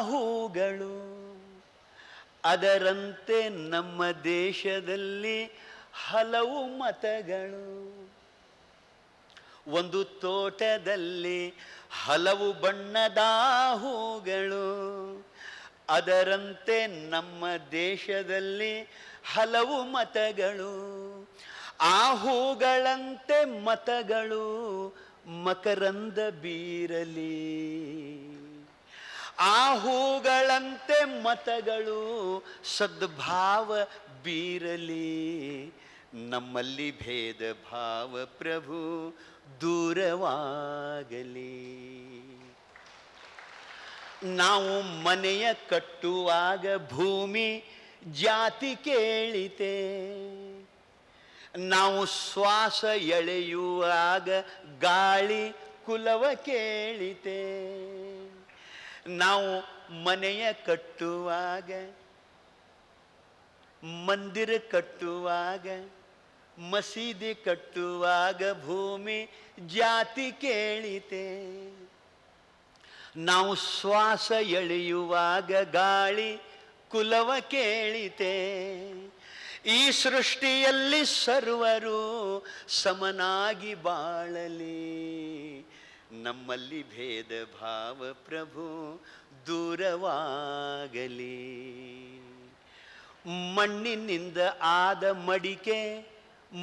ಹೂಗಳು, ಅದರಂತೆ ನಮ್ಮ ದೇಶದಲ್ಲಿ ಹಲವು ಮತಗಳು. ಒಂದು ತೋಟದಲ್ಲಿ ಹಲವು ಬಣ್ಣದ ಹೂಗಳು, ಅದರಂತೆ ನಮ್ಮ ದೇಶದಲ್ಲಿ ಹಲವು ಮತಗಳು. ಆ ಹೂಗಳಂತೆ ಮತಗಳು ಮಕರಂದ ಬೀರಲಿ. ಆ ಹೂಗಳಂತೆ ಮತಗಳು ಸದ್ಭಾವ ಬೀರಲಿ. ನಮ್ಮಲ್ಲಿ ಭೇದ ಭಾವ ಪ್ರಭು ದೂರವಾಗಲಿ. ನಾವು ಮನೆಯ ಕಟ್ಟುವಾಗ ಭೂಮಿ ಜಾತಿ ಕೇಳಿತೆ. ನಾವು ಶ್ವಾಸ ಎಳೆಯುವಾಗ ಗಾಳಿ ಕುಲವ ಕೇಳಿತೆ. ನಾವು ಮನೆಯ ಕಟ್ಟುವಾಗ, ಮಂದಿರ ಕಟ್ಟುವಾಗ, ಮಸೀದಿ ಕಟ್ಟುವಾಗ ಭೂಮಿ ಜಾತಿ ಕೇಳಿತೆ. ನಾವು ಶ್ವಾಸ ಎಳೆಯುವಾಗ ಗಾಳಿ ಕುಲವ ಕೇಳಿತೆ. ಈ ಸೃಷ್ಟಿಯಲ್ಲಿ ಸರ್ವರು ಸಮನಾಗಿ ಬಾಳಲಿ. ನಮ್ಮಲ್ಲಿ ಭೇದ ಭಾವ ಪ್ರಭು ದೂರವಾಗಲಿ. ಮಣ್ಣಿನಿಂದ ಆದ ಮಡಿಕೆ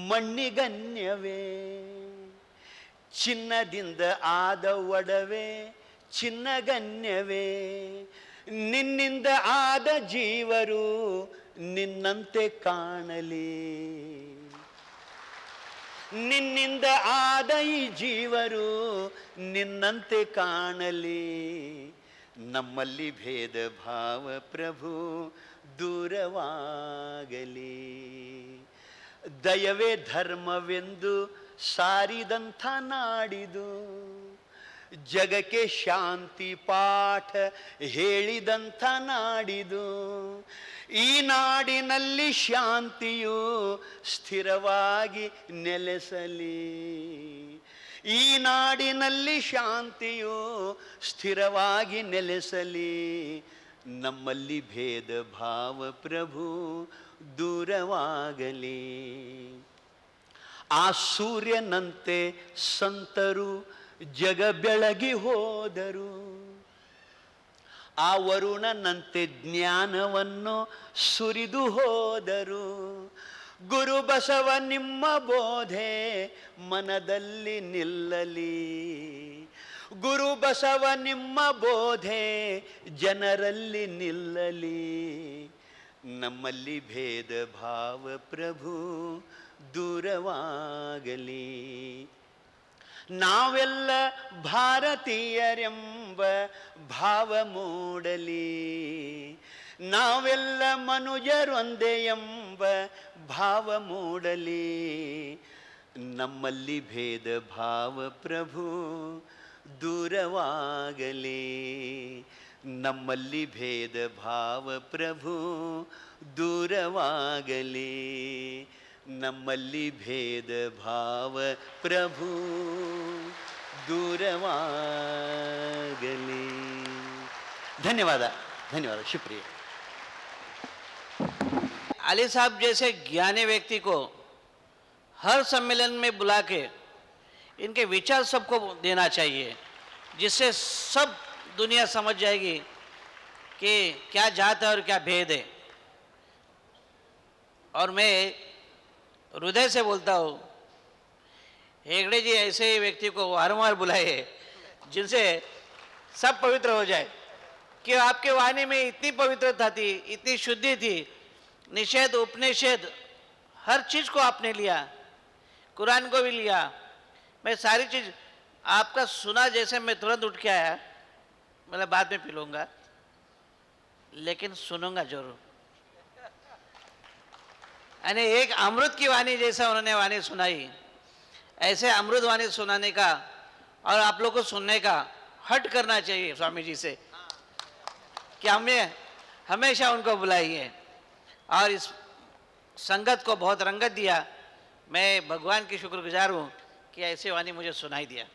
ಮಣ್ಣಿಗನ್ಯವೇ, ಚಿನ್ನದಿಂದ ಆದ ಒಡವೆ ಚಿನ್ನಗನ್ಯವೇ. ನಿನ್ನಿಂದ ಆದ ಜೀವರು ನಿನ್ನಂತೆ ಕಾಣಲಿ. ನಿನ್ನಿಂದ ಆದ ಈ ಜೀವರು ನಿನ್ನಂತೆ ಕಾಣಲಿ. ನಮ್ಮಲ್ಲಿ ಭೇದ ಭಾವ ಪ್ರಭು ದೂರವಾಗಲಿ. ದಯವೇ ಧರ್ಮವೆಂದು ಸಾರಿದಂಥ ನಾಡಿದು, ಜಗಕ್ಕೆ ಶಾಂತಿ ಪಾಠ ಹೇಳಿದಂಥ ನಾಡಿದು. ಈ ನಾಡಿನಲ್ಲಿ ಶಾಂತಿಯು ಸ್ಥಿರವಾಗಿ ನೆಲೆಸಲಿ. ಈ ನಾಡಿನಲ್ಲಿ ಶಾಂತಿಯು ಸ್ಥಿರವಾಗಿ ನೆಲೆಸಲಿ. ನಮ್ಮಲ್ಲಿ ಭೇದ ಭಾವ ಪ್ರಭು ದೂರವಾಗಲಿ. ಆ ಸೂರ್ಯನಂತೆ ಸಂತರು ಜಗ ಬೆಳಗಿ ಹೋದರು. ಆ ವರುಣನಂತೆ ಜ್ಞಾನವನ್ನು ಸುರಿದು ಹೋದರು. ಗುರು ಬಸವ ನಿಮ್ಮ ಬೋಧೆ ಮನದಲ್ಲಿ ನಿಲ್ಲಲಿ. ಗುರು ಬಸವ ನಿಮ್ಮ ಬೋಧೆ ಜನರಲ್ಲಿ ನಿಲ್ಲಲಿ. ನಮ್ಮಲ್ಲಿ ಭೇದ ಭಾವ ಪ್ರಭು ದೂರವಾಗಲಿ. ನಾವೆಲ್ಲ ಭಾರತೀಯರೆಂಬ ಭಾವ ಮೂಡಲಿ. ನಾವೆಲ್ಲ ಮನುಜರೊಂದೇ ಎಂಬ ಭಾವ ಮೂಡಲಿ. ನಮ್ಮಲ್ಲಿ ಭೇದ ಭಾವ ಪ್ರಭು ದೂರವಾಗಲಿ. ನಮ್ಮಲ್ಲಿ ಭೇದ ಭಾವ ಪ್ರಭು ದೂರವಾಗಲಿ. ನಮ್ಮಲ್ಲಿ ಭೇದ ಭಾವ ಪ್ರಭು ದೂರವಾಗಲಿ. ಧನ್ಯವಾದ, ಧನ್ಯವಾದ, ಶುಕ್ರಿಯ. अली साहब जैसे ज्ञानी व्यक्ति को हर सम्मेलन में बुला के इनके विचार सबको देना चाहिए, जिससे सब दुनिया समझ जाएगी कि क्या जात है और क्या भेद है. और मैं हृदय से बोलता हूँ, हेगड़े जी ऐसे व्यक्ति को वारंवार बुलाए जिनसे सब पवित्र हो जाए. कि आपके वाणी में इतनी पवित्रता थी, इतनी शुद्धि थी, निषेध उपनिषेध हर चीज को आपने लिया, कुरान को भी लिया। मैं सारी चीज आपका सुना, जैसे मैं तुरंत उठ के आया, मतलब बाद में पी लूंगा, लेकिन सुनूंगा जरूर। यानी एक अमृत की वाणी जैसा उन्होंने वाणी सुनाई, ऐसे अमृत वाणी सुनाने का और आप लोग को सुनने का हट करना चाहिए स्वामी जी से, कि हमें हमेशा उनको बुलाइए और इस संगत को बहुत रंगत दिया। मैं भगवान की शुक्रगुजार हूँ कि ऐसे वाणी मुझे सुनाई दिया।